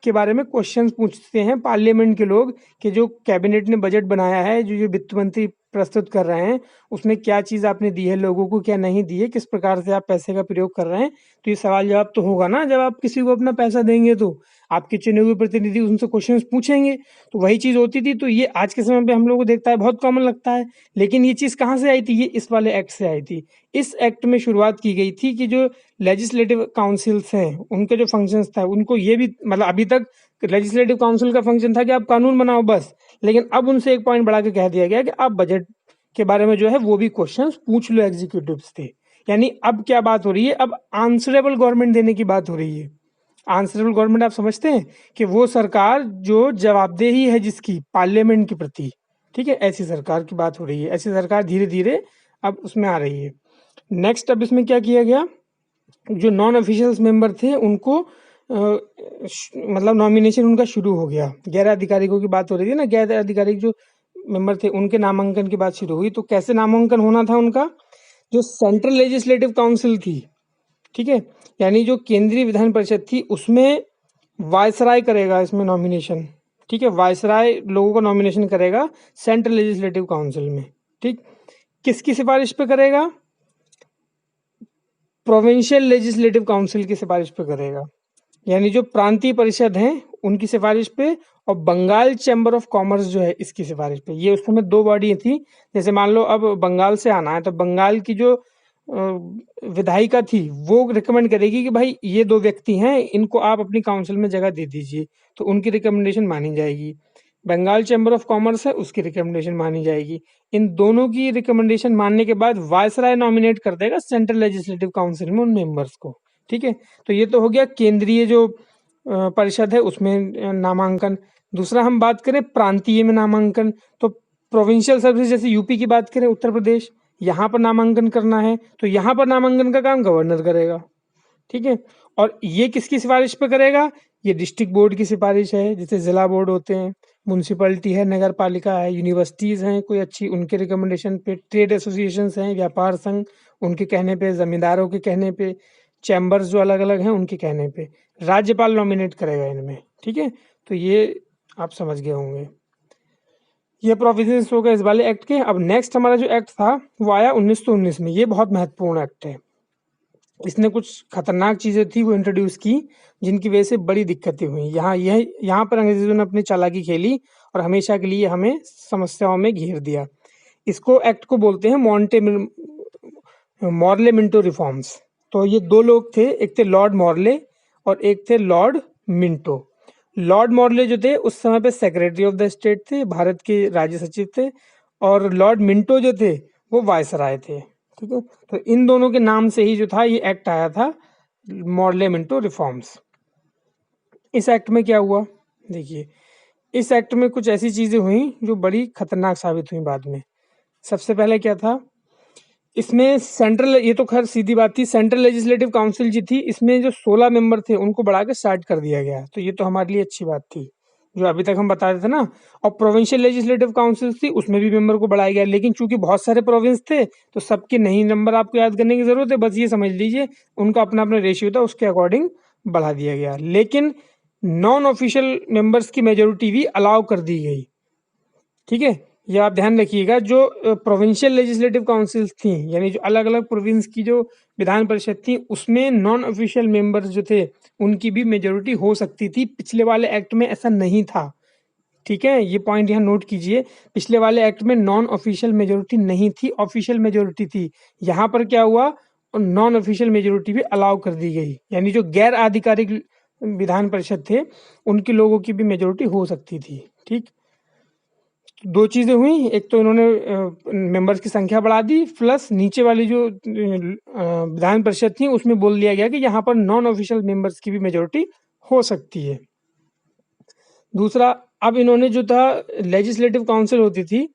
के बारे में क्वेश्चंस पूछते हैं पार्लियामेंट के लोग कि जो कैबिनेट ने बजट बनाया है, जो जो वित्त मंत्री प्रस्तुत कर रहे हैं, उसमें क्या चीज़ आपने दी है लोगों को, क्या नहीं दी है, किस प्रकार से आप पैसे का प्रयोग कर रहे हैं। तो ये सवाल जवाब तो होगा ना, जब आप किसी को अपना पैसा देंगे तो आपके चुने हुए प्रतिनिधि उनसे क्वेश्चंस पूछेंगे। तो वही चीज़ होती थी। तो ये आज के समय पे हम लोगों को देखता है बहुत कॉमन लगता है, लेकिन ये चीज़ कहाँ से आई थी, ये इस वाले एक्ट से आई थी। इस एक्ट में शुरुआत की गई थी कि जो लेजिस्लेटिव काउंसिल्स हैं उनके जो फंक्शंस था उनको ये भी, मतलब अभी तक लेजिस्लेटिव काउंसिल का फंक्शन था कि आप कानून बनाओ बस, लेकिन अब उनसे एक पॉइंट बढ़ा के कह दिया गया कि आप बजट के बारे में जो है वो भी क्वेश्चंस पूछ लो एग्जीक्यूटिव्स से। यानी अब क्या बात हो रही है, अब आंसरेबल गवर्नमेंट देने की बात हो रही है। आंसरेबल गवर्नमेंट आप समझते हैं कि वो सरकार जो जवाबदेही है जिसकी पार्लियामेंट के प्रति, ठीक है, ऐसी सरकार की बात हो रही है। ऐसी सरकार धीरे धीरे अब उसमें आ रही है। नेक्स्ट, अब इसमें क्या किया गया, जो नॉन ऑफिशियल्स मेंबर थे उनको मतलब नॉमिनेशन उनका शुरू हो गया। गैर आधिकारिकों की बात हो रही थी ना, गैर आधिकारिक जो मेंबर थे उनके नामांकन की बात शुरू हुई। तो कैसे नामांकन होना था उनका, जो सेंट्रल लेजिस्लेटिव काउंसिल थी, ठीक है, यानी जो केंद्रीय विधान परिषद थी, उसमें वायसराय करेगा इसमें नॉमिनेशन। ठीक है, वायसराय लोगों को नॉमिनेशन करेगा सेंट्रल लेजिस्लेटिव काउंसिल में। ठीक, किसकी सिफारिश पे करेगा, प्रोविंशियल लेजिस्लेटिव काउंसिल की सिफारिश पे करेगा, यानी जो प्रांतीय परिषद हैं उनकी सिफारिश पे, और बंगाल चैम्बर ऑफ कॉमर्स जो है इसकी सिफारिश पे। ये उस समय दो बॉडी थी। जैसे मान लो अब बंगाल से आना है तो बंगाल की जो विधायिका थी वो रिकमेंड करेगी कि भाई ये दो व्यक्ति हैं, इनको आप अपनी काउंसिल में जगह दे दीजिए, तो उनकी रिकमेंडेशन मानी जाएगी। बंगाल चैम्बर ऑफ कॉमर्स है, उसकी रिकमेंडेशन मानी जाएगी। इन दोनों की रिकमेंडेशन मानने के बाद वायसराय नॉमिनेट कर देगा सेंट्रल लेजिस्लेटिव काउंसिल में उन मेंबर्स को। ठीक है, तो ये तो हो गया केंद्रीय जो परिषद है उसमें नामांकन। दूसरा हम बात करें प्रांतीय में नामांकन, तो प्रोविंशियल सर्विस, जैसे यूपी की बात करें, उत्तर प्रदेश, यहाँ पर नामांकन करना है तो यहाँ पर नामांकन का काम गवर्नर करेगा। ठीक है, और ये किसकी सिफारिश पे करेगा, ये डिस्ट्रिक्ट बोर्ड की सिफारिश है, जैसे जिला बोर्ड होते हैं, म्यूनसिपलिटी है, नगर पालिका है, यूनिवर्सिटीज़ हैं कोई अच्छी, उनके रिकमेंडेशन पे, ट्रेड एसोसिएशंस हैं, व्यापार संघ, उनके कहने पे, जमींदारों के कहने पे, चैम्बर्स जो अलग अलग हैं उनके कहने पे, राज्यपाल नॉमिनेट करेगा इनमें। ठीक है, तो ये आप समझ गए होंगे। ये प्रोविजंस हो गए इस वाले एक्ट के। अब नेक्स्ट हमारा जो एक्ट था वो आया 1919 में। ये बहुत महत्वपूर्ण एक्ट है। इसने कुछ खतरनाक चीज़ें थी वो इंट्रोड्यूस की, जिनकी वजह से बड़ी दिक्कतें हुई। यहाँ पर अंग्रेजों ने अपनी चालाकी खेली और हमेशा के लिए हमें समस्याओं में घेर दिया। इसको एक्ट को बोलते हैं मॉर्ले मिंटो रिफॉर्म्स। तो ये दो लोग थे, एक थे लॉर्ड मॉर्ले और एक थे लॉर्ड मिंटो। लॉर्ड मॉर्ले जो थे उस समय पे सेक्रेटरी ऑफ द स्टेट थे, भारत के राज्य सचिव थे, और लॉर्ड मिंटो जो थे वो वायसराय थे। ठीक है, तो इन दोनों के नाम से ही जो था ये एक्ट आया था, मॉर्ले मिंटो रिफॉर्म्स। इस एक्ट में क्या हुआ, देखिए, इस एक्ट में कुछ ऐसी चीजें हुई जो बड़ी खतरनाक साबित हुई बाद में। सबसे पहले क्या था, इसमें सेंट्रल, ये तो खैर सीधी बात थी, सेंट्रल लेजिस्लेटिव काउंसिल जी थी, इसमें जो 16 मेंबर थे उनको बढ़ा के 60 कर दिया गया। तो ये तो हमारे लिए अच्छी बात थी, जो अभी तक हम बता रहे थे ना। और प्रोविंशियल लेजिस्लेटिव काउंसिल थी, उसमें भी मेंबर को बढ़ाया गया, लेकिन चूंकि बहुत सारे प्रोविंस थे तो सबके नहीं नंबर आपको याद करने की जरूरत है, बस ये समझ लीजिए उनका अपना अपना रेशियो था, उसके अकॉर्डिंग बढ़ा दिया गया। लेकिन नॉन ऑफिशियल मेंबर्स की मेजोरिटी भी अलाउ कर दी गई। ठीक है, ये आप ध्यान रखिएगा, जो प्रोविंशियल लेजिस्लेटिव काउंसिल्स थी, यानी जो अलग अलग प्रोविंस की जो विधान परिषद थी, उसमें नॉन ऑफिशियल मेंबर्स जो थे उनकी भी मेजोरिटी हो सकती थी। पिछले वाले एक्ट में ऐसा नहीं था। ठीक है, ये पॉइंट यहाँ नोट कीजिए, पिछले वाले एक्ट में नॉन ऑफिशियल मेजोरिटी नहीं थी, ऑफिशियल मेजोरिटी थी। यहाँ पर क्या हुआ, और नॉन ऑफिशियल मेजोरिटी भी अलाउ कर दी गई, यानी जो गैर आधिकारिक विधान परिषद थे उनके लोगों की भी मेजोरिटी हो सकती थी। ठीक, दो चीजें हुई, एक तो इन्होंने मेंबर्स की संख्या बढ़ा दी, प्लस नीचे वाली जो विधान परिषद थी उसमें बोल दिया गया कि यहाँ पर नॉन ऑफिशियल मेंबर्स की भी मेजोरिटी हो सकती है। दूसरा, अब इन्होंने जो था लेजिस्लेटिव काउंसिल होती थी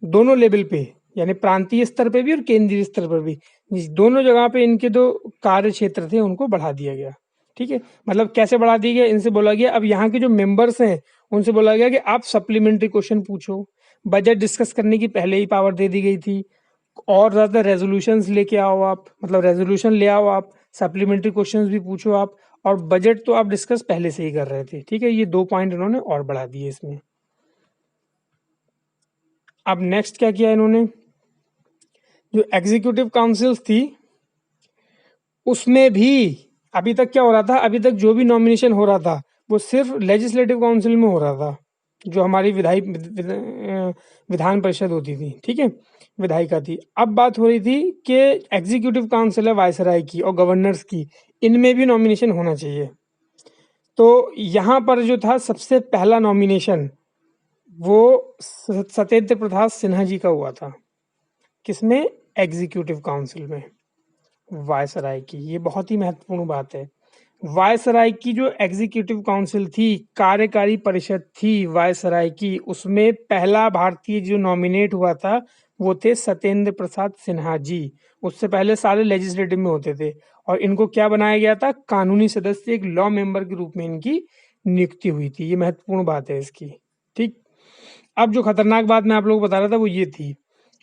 दोनों लेवल पे, यानी प्रांतीय स्तर पे भी और केंद्रीय स्तर पर भी, दोनों जगह पे इनके जो कार्य क्षेत्र थे उनको बढ़ा दिया गया। ठीक है, मतलब कैसे बढ़ा दिया गया, इनसे बोला गया अब यहाँ के जो मेंबर्स हैं उनसे बोला गया कि आप सप्लीमेंट्री क्वेश्चन पूछो, बजट डिस्कस करने की पहले ही पावर दे दी गई थी, और ज़्यादा रेजोल्यूशंस लेके आओ आप, मतलब रेजोल्यूशन ले आओ आप, सप्लीमेंट्री क्वेश्चंस भी पूछो आप, और बजट तो आप डिस्कस पहले से ही कर रहे थे। ठीक है, ये 2 पॉइंट इन्होंने और बढ़ा दिए इसमें। अब नेक्स्ट क्या किया इन्होंने, जो एग्जीक्यूटिव काउंसिल्स थी उसमें भी अभी तक क्या हो रहा था, अभी तक जो भी नॉमिनेशन हो रहा था वो सिर्फ लेजिस्लेटिव काउंसिल में हो रहा था, जो हमारी विधान परिषद होती थी। ठीक है, विधायिका थी। अब बात हो रही थी कि एग्जीक्यूटिव काउंसिल है वायसराय की और गवर्नर्स की, इनमें भी नॉमिनेशन होना चाहिए। तो यहाँ पर जो था सबसे पहला नॉमिनेशन वो सत्येंद्र प्रसाद सिन्हा जी का हुआ था। किसमें? एग्जीक्यूटिव काउंसिल में, वायसराय की। ये बहुत ही महत्वपूर्ण बात है। वायसराय की जो एग्जीक्यूटिव काउंसिल थी, कार्यकारी परिषद थी वायसराय की, उसमें पहला भारतीय जो नॉमिनेट हुआ था वो थे सत्येंद्र प्रसाद सिन्हा जी। उससे पहले सारे लेजिस्लेटिव में होते थे, और इनको क्या बनाया गया था? कानूनी सदस्य, एक लॉ मेंबर के रूप में इनकी नियुक्ति हुई थी। ये महत्वपूर्ण बात है इसकी। ठीक, अब जो खतरनाक बात मैं आप लोगों को बता रहा था वो ये थी,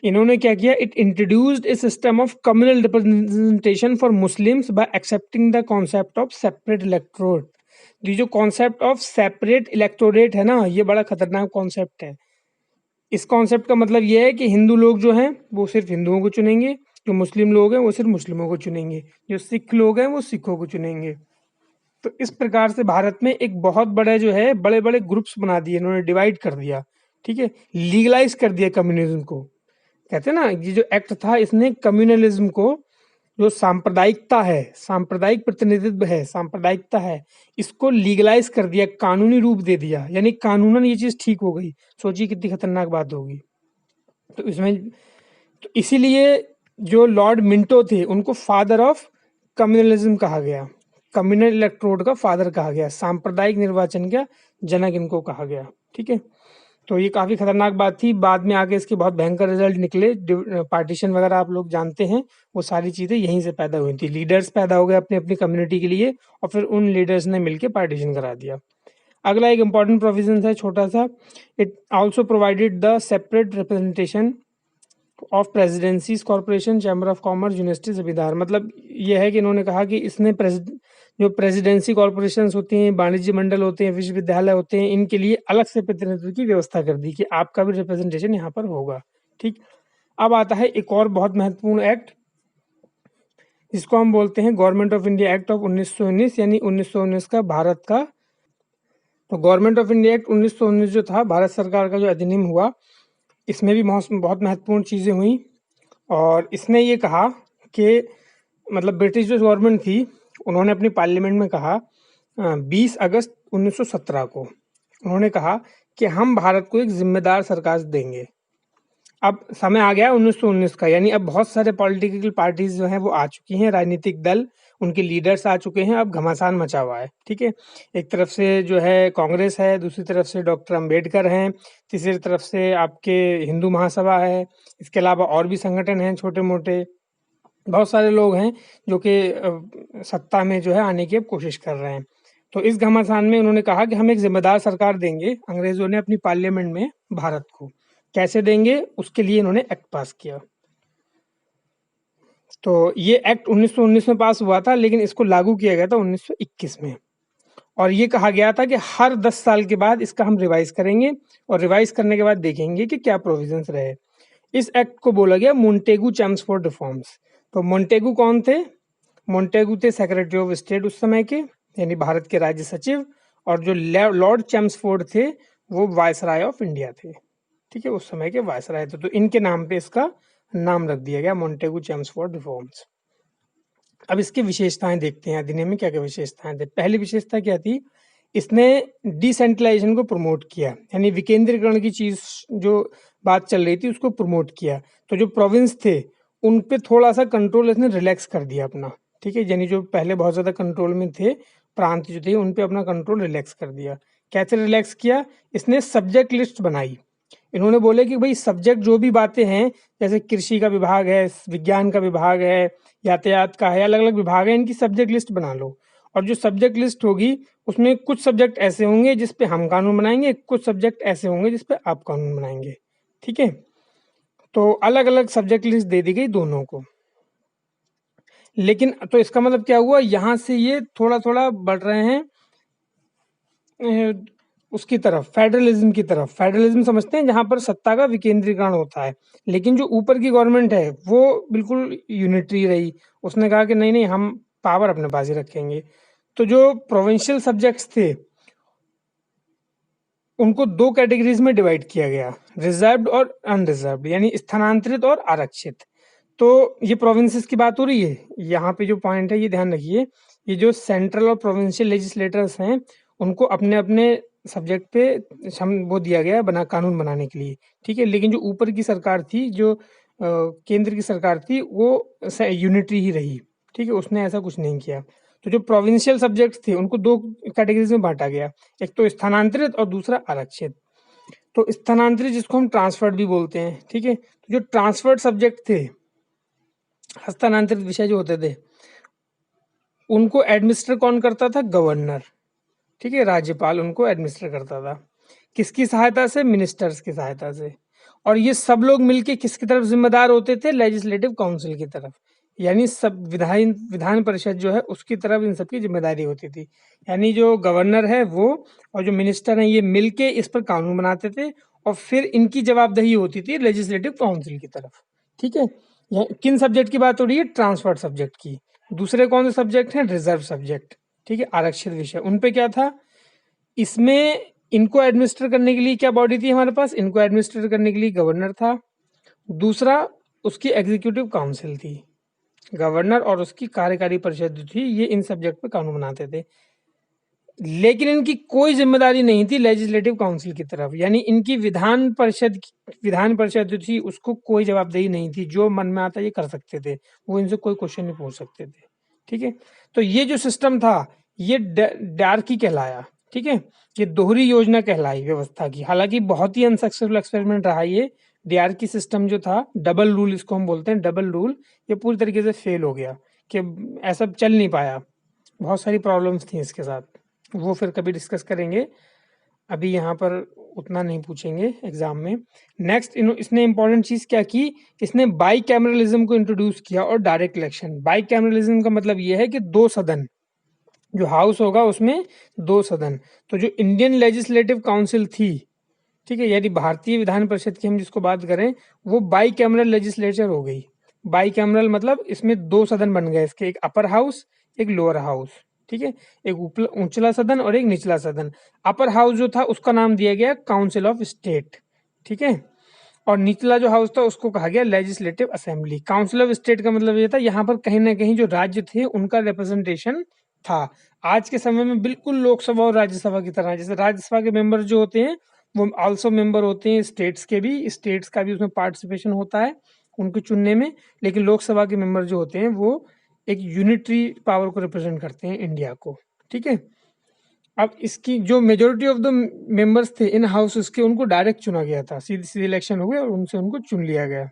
इन्होंने क्या किया, it introduced A system of communal representation for Muslims bye accepting the concept of separate electorate. ये जो कॉन्सेप्ट ऑफ सेपरेट इलेक्टोरेट है ना, ये बड़ा खतरनाक कॉन्सेप्ट है। इस कॉन्सेप्ट का मतलब ये है कि हिंदू लोग जो हैं वो सिर्फ हिंदुओं को चुनेंगे, जो मुस्लिम लोग हैं वो सिर्फ मुस्लिमों को चुनेंगे, जो सिख लोग हैं वो सिखों को चुनेंगे। तो इस प्रकार से भारत में एक बहुत बड़े जो है बड़े बड़े ग्रुप्स बना दिए इन्होंने, डिवाइड कर दिया। ठीक है, लीगलाइज कर दिया कम्युनिज्म को। कहते हैं ना, ये जो एक्ट था इसने कम्युनलिज्म को, जो सांप्रदायिकता है, सांप्रदायिक प्रतिनिधित्व है, सांप्रदायिकता है, इसको लीगलाइज कर दिया, कानूनी रूप दे दिया, यानी कानूनन ये चीज ठीक हो गई। सोचिए कितनी खतरनाक बात होगी। तो इसमें, तो इसीलिए जो लॉर्ड मिंटो थे उनको फादर ऑफ कम्युनलिज्म कहा गया, कम्युनल इलेक्ट्रोड का फादर कहा गया, सांप्रदायिक निर्वाचन का जनक इनको कहा गया। ठीक है, तो ये काफी खतरनाक बात थी। बाद में आगे इसके बहुत भयंकर रिजल्ट निकले, पार्टीशन वगैरह आप लोग जानते हैं, वो सारी चीजें यहीं से पैदा हुई थी। लीडर्स पैदा हो गए अपनी अपनी कम्युनिटी के लिए, और फिर उन लीडर्स ने मिलकर पार्टीशन करा दिया। अगला एक इंपॉर्टेंट प्रोविजन है छोटा सा, it also provided the separate representation of presidencies corporation, chamber of commerce, university, संविधान। मतलब यह है कि इन्होंने कहा कि इसने जो प्रेसिडेंसी कॉर्पोरेशन होती हैं, वाणिज्य मंडल होते हैं, विश्वविद्यालय होते हैं, इनके लिए अलग से प्रतिनिधित्व की व्यवस्था कर दी कि आपका भी रिप्रेजेंटेशन यहाँ पर होगा। ठीक, अब आता है एक और बहुत महत्वपूर्ण एक्ट, जिसको हम बोलते हैं government of India act of 1919, यानी 1919 का भारत का। तो गवर्नमेंट ऑफ इंडिया एक्ट 1919 जो था, भारत सरकार का जो अधिनियम हुआ, इसमें भी बहुत महत्वपूर्ण चीज़ें हुई। और इसने ये कहा कि, मतलब ब्रिटिश जो गवर्नमेंट थी उन्होंने अपनी पार्लियामेंट में कहा 20 अगस्त 1917 को, उन्होंने कहा कि हम भारत को एक जिम्मेदार सरकार देंगे। अब समय आ गया 1919 का, यानी अब बहुत सारे पॉलिटिकल पार्टीज जो हैं वो आ चुकी हैं, राजनीतिक दल, उनके लीडर्स आ चुके हैं, अब घमासान मचा हुआ है। ठीक है, एक तरफ से जो है कांग्रेस है, दूसरी तरफ से डॉक्टर अंबेडकर हैं, तीसरी तरफ से आपके हिंदू महासभा है, इसके अलावा और भी संगठन हैं छोटे मोटे, बहुत सारे लोग हैं जो कि सत्ता में जो है आने की अब कोशिश कर रहे हैं। तो इस घमासान में उन्होंने कहा कि हम एक जिम्मेदार सरकार देंगे, अंग्रेजों ने अपनी पार्लियामेंट में भारत को। कैसे देंगे, उसके लिए इन्होंने एक्ट पास किया। तो ये एक्ट 1919 में पास हुआ था, लेकिन इसको लागू किया गया था 1921 में। और ये कहा गया था कि हर 10 साल के बाद इसका हम रिवाइज करेंगे, और रिवाइज करने के बाद देखेंगे कि क्या प्रोविजंस रहे। इस एक्ट को बोला गया मोंटेगू चैम्सफोर्ड रिफॉर्म्स। तो मोंटेगू कौन थे? मोंटेगू थे सेक्रेटरी ऑफ स्टेट उस समय के, यानी भारत के राज्य सचिव, और जो लॉर्ड चैम्सफोर्ड थे वो वायसराय ऑफ इंडिया थे। ठीक है, उस समय के वायसराय थे, तो इनके नाम पे इसका नाम रख दिया गया मोंटेगू चैम्सफोर्ड रिफॉर्म्स। अब इसकी विशेषताएं देखते हैं, अधिनियम में क्या क्या विशेषताएं थी। पहली विशेषता क्या थी, इसने डिसेंट्रलाइजेशन को प्रमोट किया, यानी विकेंद्रीकरण की चीज जो बात चल रही थी उसको प्रमोट किया। तो जो प्रोविंस थे उन पे थोड़ा सा कंट्रोल इसने रिलैक्स कर दिया अपना, ठीक है, यानी जो पहले बहुत ज्यादा कंट्रोल में थे प्रांत जो थे उन पे अपना कंट्रोल रिलैक्स कर दिया। कैसे रिलैक्स किया, इसने सब्जेक्ट लिस्ट बनाई। इन्होंने बोले कि भाई सब्जेक्ट जो भी बातें हैं, जैसे कृषि का विभाग है, विज्ञान का विभाग है, यातायात का है, अलग अलग विभाग है, इनकी सब्जेक्ट लिस्ट बना लो। और जो सब्जेक्ट लिस्ट होगी उसमें कुछ सब्जेक्ट ऐसे होंगे जिस पे हम कानून बनाएंगे, कुछ सब्जेक्ट ऐसे होंगे जिस पे आप कानून बनाएंगे, ठीक है। तो अलग अलग सब्जेक्ट लिस्ट दे दी गई दोनों को। लेकिन तो इसका मतलब क्या हुआ, यहाँ से ये थोड़ा थोड़ा बढ़ रहे हैं उसकी तरफ, फेडरलिज्म की तरफ। फेडरलिज्म समझते हैं जहां पर सत्ता का विकेंद्रीकरण होता है, लेकिन जो ऊपर की गवर्नमेंट है वो बिल्कुल यूनिटरी रही। उसने कहा कि नहीं नहीं, हम पावर अपने पास ही रखेंगे। तो जो प्रोविंशियल सब्जेक्ट्स थे उनको दो कैटेगरीज में डिवाइड किया गया, रिजर्व्ड और अनरिजर्व्ड, यानी स्थानांतरित और आरक्षित। तो ये प्रोविंसेस की बात हो रही है, यहाँ पे जो पॉइंट है ये ध्यान रखिए, ये जो सेंट्रल और प्रोविंशियल लेजिस्लेटर्स हैं उनको अपने अपने सब्जेक्ट पे वो दिया गया बना कानून बनाने के लिए, ठीक है। लेकिन जो ऊपर की सरकार थी, जो केंद्र की सरकार थी, वो यूनिटरी ही रही, ठीक है, उसने ऐसा कुछ नहीं किया। तो जो प्रोविंशियल सब्जेक्ट्स थे उनको दो कैटेगरीज में बांटा गया, एक तो स्थानांतरित और दूसरा आरक्षित। तो स्थानांतरित जिसको हम ट्रांसफर्ड भी बोलते हैं, ठीक है। तो जो ट्रांसफर्ड सब्जेक्ट थे, हस्तांतरित विषय जो होते थे, उनको एडमिनिस्टर कौन करता था, गवर्नर, ठीक है, राज्यपाल उनको एडमिनिस्टर करता था। किसकी सहायता से, मिनिस्टर्स की सहायता से। और ये सब लोग मिलके किसकी तरफ जिम्मेदार होते थे, लेजिस्लेटिव काउंसिल की तरफ, यानी सब विधान परिषद जो है उसकी तरफ इन सबकी जिम्मेदारी होती थी। यानी जो गवर्नर है वो और जो मिनिस्टर है ये मिलके इस पर कानून बनाते थे, और फिर इनकी जवाबदेही होती थी लेजिस्लेटिव काउंसिल की तरफ, ठीक है। किन सब्जेक्ट की बात हो रही है, ट्रांसफर्ड सब्जेक्ट की। दूसरे कौन से सब्जेक्ट हैं, रिजर्व सब्जेक्ट, ठीक है, आरक्षित विषय। उन पे क्या था, इसमें इनको एडमिनिस्टर करने के लिए क्या बॉडी थी हमारे पास, इनको एडमिनिस्टर करने के लिए गवर्नर था। दूसरा उसकी एग्जीक्यूटिव काउंसिल थी, गवर्नर और उसकी कार्यकारी परिषद जो थी ये इन सब्जेक्ट पे कानून बनाते थे। लेकिन इनकी कोई जिम्मेदारी नहीं थी लेजिस्लेटिव काउंसिल की तरफ, यानी इनकी विधान परिषद जो थी उसको कोई जवाबदेही नहीं थी, जो मन में आता ये कर सकते थे, वो इनसे कोई क्वेश्चन नहीं पूछ सकते थे, ठीक है। तो ये जो सिस्टम था ये डार्की कहलाया, ठीक है, ये दोहरी योजना कहलाई व्यवस्था की। हालांकि बहुत ही अनसक्सेसफुल एक्सपेरिमेंट रहा ये डीआरकी सिस्टम जो था, डबल रूल इसको हम बोलते हैं, डबल रूल, ये पूरी तरीके से फेल हो गया, कि ऐसा चल नहीं पाया, बहुत सारी प्रॉब्लम्स थी इसके साथ, वो फिर कभी डिस्कस करेंगे, अभी यहाँ पर उतना नहीं पूछेंगे एग्जाम में। नेक्स्ट इसने इंपॉर्टेंट चीज क्या की, इसने बाई कैमरलिज्म को इंट्रोड्यूस किया और डायरेक्ट इलेक्शन। बाई कैमरलिज्म का मतलब ये है कि दो सदन, जो हाउस होगा उसमें दो सदन। तो जो इंडियन लेजिस्लेटिव काउंसिल थी, ठीक है, यानी भारतीय विधान परिषद की हम जिसको बात करें, वो बाई कैमरल लेजिस्लेचर हो गई। बाई कैमरल मतलब इसमें दो सदन बन गए इसके, एक अपर हाउस एक लोअर हाउस, ठीक है, एक ऊंचला सदन और एक निचला सदन। अपर हाउस जो था उसका नाम दिया गया काउंसिल ऑफ स्टेट, ठीक है, और निचला जो हाउस था उसको कहा गया legislative assembly. Council of state का मतलब ये था यहाँ पर कहीं ना कहीं जो राज्य थे उनका रिप्रेजेंटेशन था। आज के समय में बिल्कुल लोकसभा और राज्यसभा की तरह, जैसे राज्यसभा के मेंबर जो होते हैं वो आल्सो मेंबर होते हैं स्टेट्स के भी, स्टेट्स का भी उसमें पार्टिसिपेशन होता है उनको चुनने में। लेकिन लोकसभा के मेंबर जो होते हैं वो एक यूनिटरी पावर को रिप्रेजेंट करते हैं इंडिया को, ठीक है। अब इसकी जो मेजोरिटी ऑफ द मेंबर्स थे इन हाउसेस के, उनको डायरेक्ट चुना गया था, सीधी सीधी इलेक्शन हुए और उनसे उनको चुन लिया गया।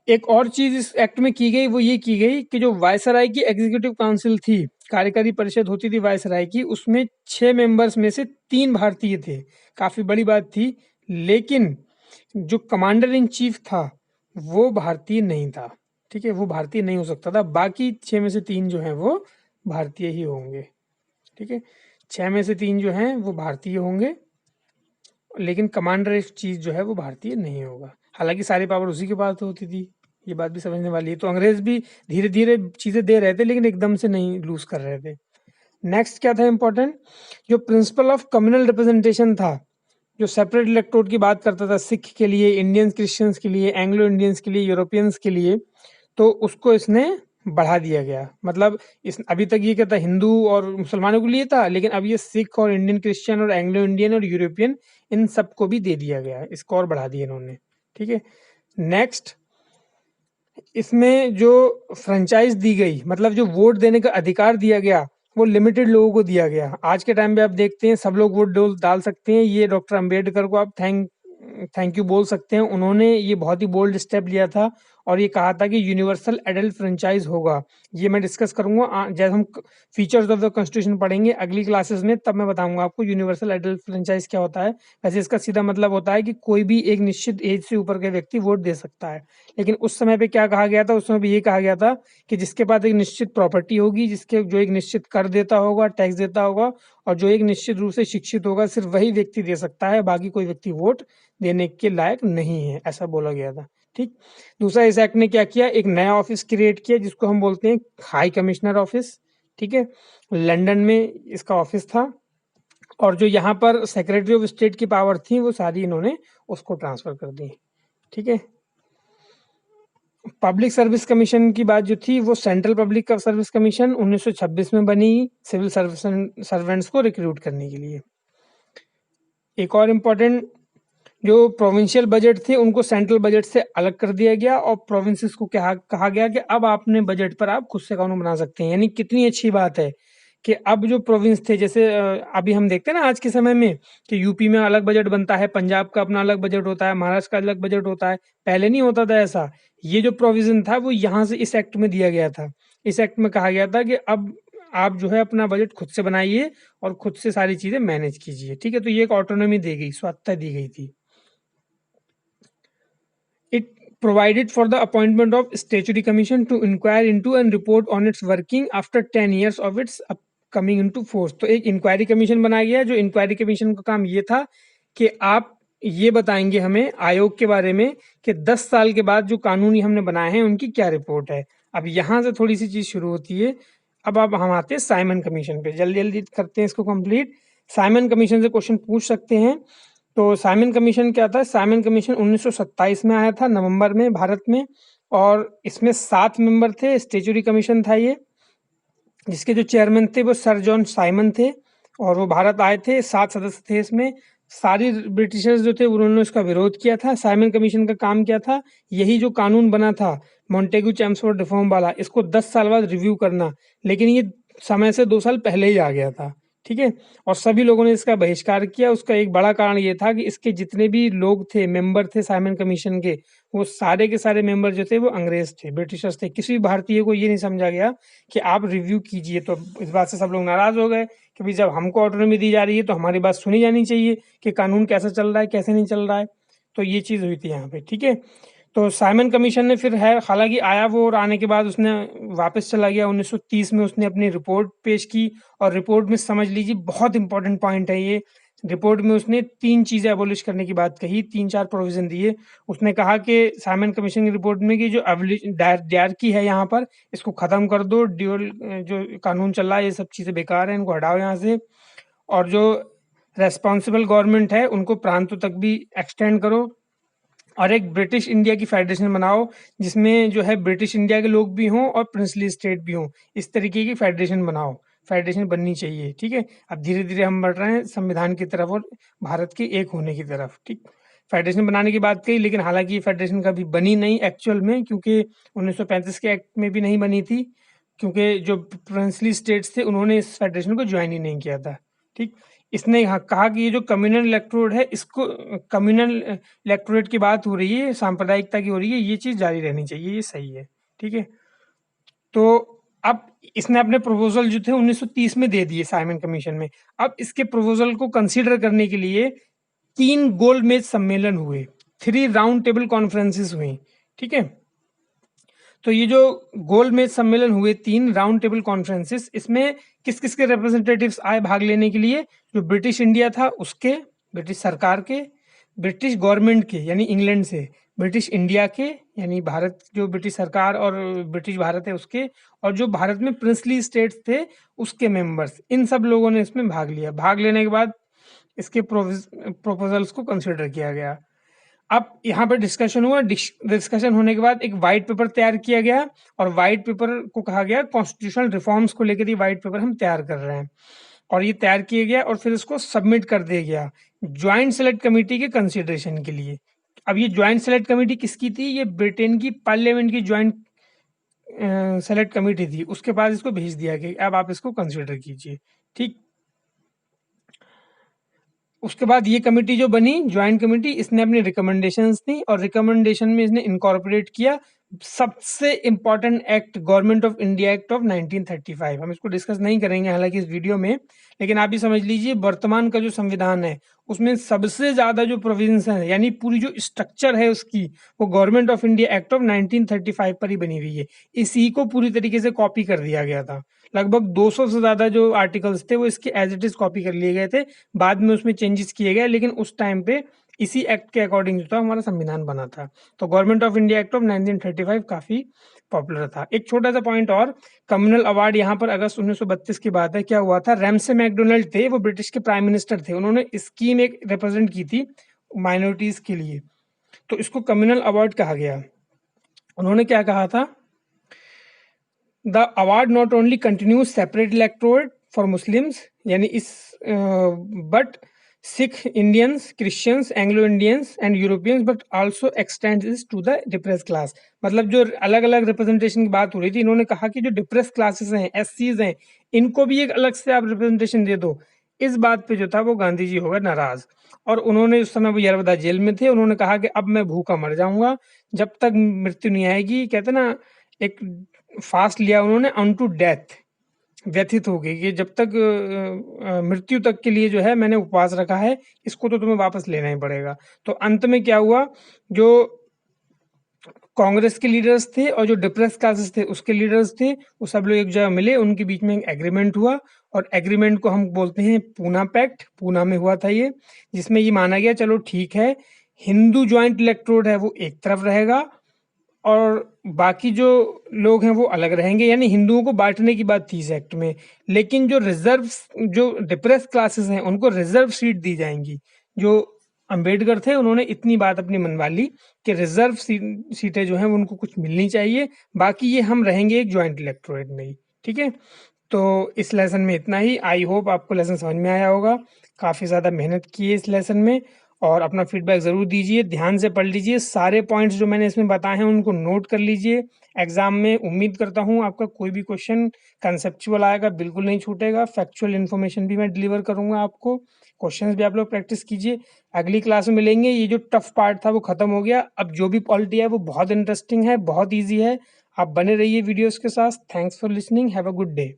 एक और चीज इस एक्ट में की गई वो ये की गई कि जो वायसराय की एग्जीक्यूटिव काउंसिल थी, कार्यकारी परिषद होती थी वायसराय की, उसमें 6 मेंबर्स में से 3 भारतीय थे। काफी बड़ी बात थी, लेकिन जो कमांडर इन चीफ था वो भारतीय नहीं था, ठीक है, वो भारतीय नहीं हो सकता था। बाकी 6 में से 3 जो हैं वो भारतीय ही होंगे, ठीक है, 6 में से 3 जो हैं वो भारतीय होंगे, लेकिन कमांडर इन चीफ जो है वो भारतीय नहीं होगा। हालांकि सारी पावर उसी के पास होती थी, ये बात भी समझने वाली है। तो अंग्रेज भी धीरे धीरे चीजें दे रहे थे, लेकिन एकदम से नहीं लूज कर रहे थे। नेक्स्ट क्या था इंपॉर्टेंट, जो प्रिंसिपल ऑफ कम्युनल रिप्रेजेंटेशन था, जो सेपरेट इलेक्टोरेट की बात करता था सिख के लिए, इंडियंस क्रिश्चियंस के लिए, एंग्लो इंडियंस के लिए, यूरोपियंस के लिए, तो उसको इसने बढ़ा दिया गया। मतलब इस अभी तक ये क्या था, हिंदू और मुसलमानों के लिए था, लेकिन अब ये सिख और इंडियन क्रिश्चियन और एंग्लो इंडियन और यूरोपियन इन सबको भी दे दिया गया, इसको और बढ़ा दिया इन्होंने। ठीक है, नेक्स्ट, इसमें जो फ्रेंचाइज दी गई, मतलब जो वोट देने का अधिकार दिया गया, वो लिमिटेड लोगों को दिया गया। आज के टाइम पे आप देखते हैं सब लोग वोट डाल सकते हैं। ये डॉक्टर अंबेडकर को आप थैंक यू बोल सकते हैं। उन्होंने ये बहुत ही बोल्ड स्टेप लिया था और ये कहा था कि यूनिवर्सल एडल्ट फ्रेंचाइज होगा। ये मैं डिस्कस करूंगा जब हम फीचर्स ऑफ द कॉन्स्टिट्यूशन पढ़ेंगे अगली क्लासेस में, तब मैं बताऊंगा आपको यूनिवर्सल एडल्ट फ्रेंचाइज क्या होता है। वैसे इसका सीधा मतलब होता है कि कोई भी एक निश्चित एज से ऊपर का व्यक्ति वोट दे सकता है। लेकिन उस समय पे क्या कहा गया था, उस समय भी ये कहा गया था कि जिसके पास एक निश्चित प्रॉपर्टी होगी, जिसके जो एक निश्चित कर देता होगा, टैक्स देता होगा, और जो एक निश्चित रूप से शिक्षित होगा, सिर्फ वही व्यक्ति दे सकता है, बाकी कोई व्यक्ति वोट देने के लायक नहीं है, ऐसा बोला गया था। ठीक। दूसरा, इस एक्ट ने क्या किया, एक नया ऑफिस क्रिएट किया जिसको हम बोलते हैं हाई कमिश्नर ऑफिस। ठीक है, लंदन में इसका ऑफिस था, और जो यहाँ पर सेक्रेटरी ऑफ स्टेट की पावर थी वो सारी इन्होंने उसको ट्रांसफर कर दी। ठीक है, पब्लिक सर्विस कमीशन की बात जो थी, वो सेंट्रल पब्लिक सर्विस कमीशन 1926 में बनी, सिविल सर्वेंट्स को रिक्रूट करने के लिए। एक और इम्पोर्टेंट, जो प्रोविंशियल बजट थे उनको सेंट्रल बजट से अलग कर दिया गया, और प्रोविंसेस को क्या कहा गया कि अब आपने बजट पर आप खुद से कानून बना सकते हैं। यानी कितनी अच्छी बात है कि अब जो प्रोविंस थे, जैसे अभी हम देखते हैं ना आज के समय में कि यूपी में अलग बजट बनता है, पंजाब का अपना अलग बजट होता है, महाराष्ट्र का अलग बजट होता है। पहले नहीं होता था ऐसा। ये जो प्रोविजन था वो यहाँ से इस एक्ट में दिया गया था। इस एक्ट में कहा गया था कि अब आप जो है अपना बजट खुद से बनाइए और खुद से सारी चीजें मैनेज कीजिए। ठीक है, तो ये एक ऑटोनॉमी दी गई, स्वायत्तता दी गई थी। It provided for the appointment of statutory commission to inquire into and report on its working after 10 years of its coming into force। तो एक इंक्वायरी कमीशन बनाया गया, जो इंक्वायरी कमीशन का काम ये था कि आप ये बताएंगे हमें आयोग के बारे में कि 10 साल के बाद जो कानूनी हमने बनाए हैं उनकी क्या रिपोर्ट है। अब यहाँ से थोड़ी सी चीज शुरू होती है। अब हम आते हैं साइमन कमीशन पे, जल्दी जल्दी करते हैं इसको कंप्लीट। साइमन कमीशन से क्वेश्चन पूछ सकते हैं। तो साइमन कमीशन क्या था, साइमन कमीशन 1927 में आया था नवंबर में भारत में, और इसमें 7 मेंबर थे। स्टेचुरी कमीशन था ये, जिसके जो चेयरमैन थे वो सर जॉन साइमन थे, और वो भारत आए थे। 7 सदस्य थे इसमें। सारी ब्रिटिशर्स जो थे उन्होंने उसका विरोध किया था। साइमन कमीशन का काम क्या था, यही जो कानून बना था मॉन्टेगू चैम्सफोर्ड रिफॉर्म वाला, इसको 10 साल बाद रिव्यू करना, लेकिन ये समय से 2 साल पहले ही आ गया था। ठीक है, और सभी लोगों ने इसका बहिष्कार किया। उसका एक बड़ा कारण ये था कि इसके जितने भी लोग थे, मेंबर थे साइमन कमीशन के, वो सारे के सारे मेंबर जो थे वो अंग्रेज थे, ब्रिटिशर्स थे। किसी भी भारतीय को ये नहीं समझा गया कि आप रिव्यू कीजिए। तो इस बात से सब लोग नाराज हो गए कि भाई जब हमको ऑटोनॉमी दी जा रही है तो हमारी बात सुनी जानी चाहिए कि कानून कैसा चल रहा है कैसे नहीं चल रहा है। तो ये चीज़ हुई थी यहाँ पे। ठीक है, तो साइमन कमीशन ने फिर है, हालांकि आया वो, और आने के बाद उसने वापस चला गया। 1930 में उसने अपनी रिपोर्ट पेश की, और रिपोर्ट में समझ लीजिए बहुत इंपॉर्टेंट पॉइंट है ये। रिपोर्ट में उसने 3 चीजें एबोलिश करने की बात कही, 3-4 प्रोविजन दिए। उसने कहा कि साइमन कमीशन की रिपोर्ट में कि जो डायरकी है यहाँ पर, इसको खत्म कर दो। ड्यूअल जो कानून चल रहा है ये सब चीजें बेकार है, इनको हटाओ यहाँ से। और जो रेस्पॉन्सिबल गवर्नमेंट है उनको प्रांतों तक भी एक्सटेंड करो, और एक ब्रिटिश इंडिया की फेडरेशन बनाओ जिसमें जो है ब्रिटिश इंडिया के लोग भी हों और प्रिंसली स्टेट भी हों। इस तरीके की फेडरेशन बनाओ, फेडरेशन बननी चाहिए। ठीक है, अब धीरे धीरे हम बढ़ रहे हैं संविधान की तरफ और भारत के एक होने की तरफ। ठीक, फेडरेशन बनाने की बात कही, लेकिन हालांकि ये फेडरेशन कभी बनी नहीं एक्चुअल में, क्योंकि 1935 के एक्ट में भी नहीं बनी थी, क्योंकि जो प्रिंसली स्टेट्स थे उन्होंने इस फेडरेशन को ज्वाइन ही नहीं किया था। ठीक, इसने यहाँ कहा कि ये जो कम्युनल इलेक्टोरेट है, इसको कम्युनल इलेक्टोरेट की बात हो रही है, सांप्रदायिकता की हो रही है, ये चीज जारी रहनी चाहिए, ये सही है। ठीक है, तो अब इसने अपने प्रपोजल जो थे 1930 में दे दिए साइमन कमीशन में। अब इसके प्रपोजल को कंसीडर करने के लिए 3 गोलमेज सम्मेलन हुए, 3 राउंड टेबल कॉन्फ्रेंसेस हुई। ठीक है, तो ये जो गोलमेज सम्मेलन हुए, 3 राउंड टेबल कॉन्फ्रेंसेस, इसमें किस किस के रिप्रेजेंटेटिव्स आए भाग लेने के लिए, जो ब्रिटिश इंडिया था उसके, ब्रिटिश सरकार के, ब्रिटिश गवर्नमेंट के यानी इंग्लैंड से, ब्रिटिश इंडिया के यानी भारत, जो ब्रिटिश सरकार और ब्रिटिश भारत है उसके, और जो भारत में प्रिंसली स्टेट्स थे उसके मेंबर्स, इन सब लोगों ने इसमें भाग लिया। भाग लेने के बाद इसके प्रोपोजल्स को कंसिडर किया गया। अब यहाँ पर डिस्कशन हुआ, डिस्कशन होने के बाद एक व्हाइट पेपर तैयार किया गया और व्हाइट पेपर को कहा गया कॉन्स्टिट्यूशनल रिफॉर्म्स को लेकर ये व्हाइट पेपर हम तैयार कर रहे हैं, और ये तैयार किया गया और फिर इसको सबमिट कर दिया गया ज्वाइंट सेलेक्ट कमेटी के कंसिडरेशन के लिए। अब ये ज्वाइंट सेलेक्ट कमेटी किसकी थी? ये ब्रिटेन की पार्लियामेंट की ज्वाइंट सेलेक्ट कमेटी थी, उसके बाद इसको भेज दिया गया, अब आप इसको कंसिडर कीजिए। ठीक, उसके बाद ये कमेटी जो बनी ज्वाइंट कमेटी, इसने अपनी रिकमेंडेशंस दी और रिकमेंडेशन में इसने इनकॉर्पोरेट किया सबसे important act, government of India act of 1935। हम इसको डिस्कस नहीं करेंगे हालांकि इस वीडियो में, लेकिन आप भी समझ लीजिए वर्तमान का जो संविधान है उसमें सबसे ज्यादा जो प्रोविजंस है, यानी पूरी जो स्ट्रक्चर है उसकी, वो government of India act of 1935 पर ही बनी हुई है। इसी को पूरी तरीके से कॉपी कर दिया गया था। लगभग 200 से ज्यादा जो आर्टिकल्स थे वो इसके एज इट इज कॉपी कर लिए गए थे, बाद में उसमें चेंजेस किए गए, लेकिन उस टाइम पे इसी एक्ट के अकॉर्डिंग जो था हमारा संविधान बना था। तो government of India act of 1935 काफी पॉपुलर था। एक छोटा सा पॉइंट और, कम्युनल अवार्ड, यहाँ पर अगस्त 1932 की बात है, क्या हुआ था, रैमसे मैकडोनल्ड थे, वो ब्रिटिश के प्राइम मिनिस्टर थे, उन्होंने स्कीम एक रिप्रेजेंट की थी माइनॉरिटीज के लिए, तो इसको कम्युनल अवार्ड कहा गया। उन्होंने क्या कहा था, the award not only continues separate electorate for Muslims, यानी इस but Sikh, Indians, Christians, Anglo Indians and Europeans, but also extend this to the depress class. मतलब जो अलग अलग रिप्रेजेंटेशन की बात हो रही थी, इन्होंने कहा कि जो डिप्रेस क्लासेस हैं, एससीज हैं, इनको भी एक अलग से आप रिप्रेजेंटेशन दे दो। इस बात पे जो था वो गांधी जी हो गए नाराज, और उन्होंने उस समय वो यरवदा जेल में थे, उन्होंने कहा कि अब मैं भूखा मर जाऊंगा जब तक मृत्यु नहीं आएगी। कहते ना, एक फास्ट लिया उन्होंने अन टू डेथ, व्यथित हो गई कि जब तक मृत्यु तक के लिए जो है मैंने उपवास रखा है, इसको तो तुम्हें वापस लेना ही पड़ेगा। तो अंत में क्या हुआ, जो कांग्रेस के लीडर्स थे और जो डिप्रेस क्लासेस थे उसके लीडर्स थे, वो सब लोग एक जगह मिले, उनके बीच में एक एग्रीमेंट हुआ, और एग्रीमेंट को हम बोलते हैं पूना पैक्ट। पूना में हुआ था ये, जिसमें ये माना गया चलो ठीक है, हिंदू ज्वाइंट इलेक्टोरेट है वो एक तरफ रहेगा और बाकी जो लोग हैं वो अलग रहेंगे, यानी हिंदुओं को बांटने की बात थी इस एक्ट में। लेकिन जो रिजर्व, जो डिप्रेस क्लासेस हैं उनको रिजर्व सीट दी जाएंगी। जो अंबेडकर थे उन्होंने इतनी बात अपनी मनवा ली कि रिजर्व सीटें जो हैं वो उनको कुछ मिलनी चाहिए, बाकी ये हम रहेंगे एक ज्वाइंट इलेक्टोरेट में ही। ठीक है, तो इस लेसन में इतना ही। आई होप आपको लेसन समझ में आया होगा। काफ़ी ज़्यादा मेहनत की है इस लेसन में, और अपना फीडबैक ज़रूर दीजिए, ध्यान से पढ़ लीजिए, सारे पॉइंट्स जो मैंने इसमें बताए हैं उनको नोट कर लीजिए। एग्जाम में उम्मीद करता हूँ आपका कोई भी क्वेश्चन कंसेप्चुअल आएगा, बिल्कुल नहीं छूटेगा। फैक्चुअल इन्फॉर्मेशन भी मैं डिलीवर करूँगा आपको, क्वेश्चंस भी आप लोग प्रैक्टिस कीजिए। अगली क्लास में मिलेंगे। ये जो टफ पार्ट था वो खत्म हो गया, अब जो भी पॉलिटी है वो बहुत इंटरेस्टिंग है, बहुत ईजी है। आप बने रहिए वीडियोज़ के साथ। Thanks for listening, have a good day.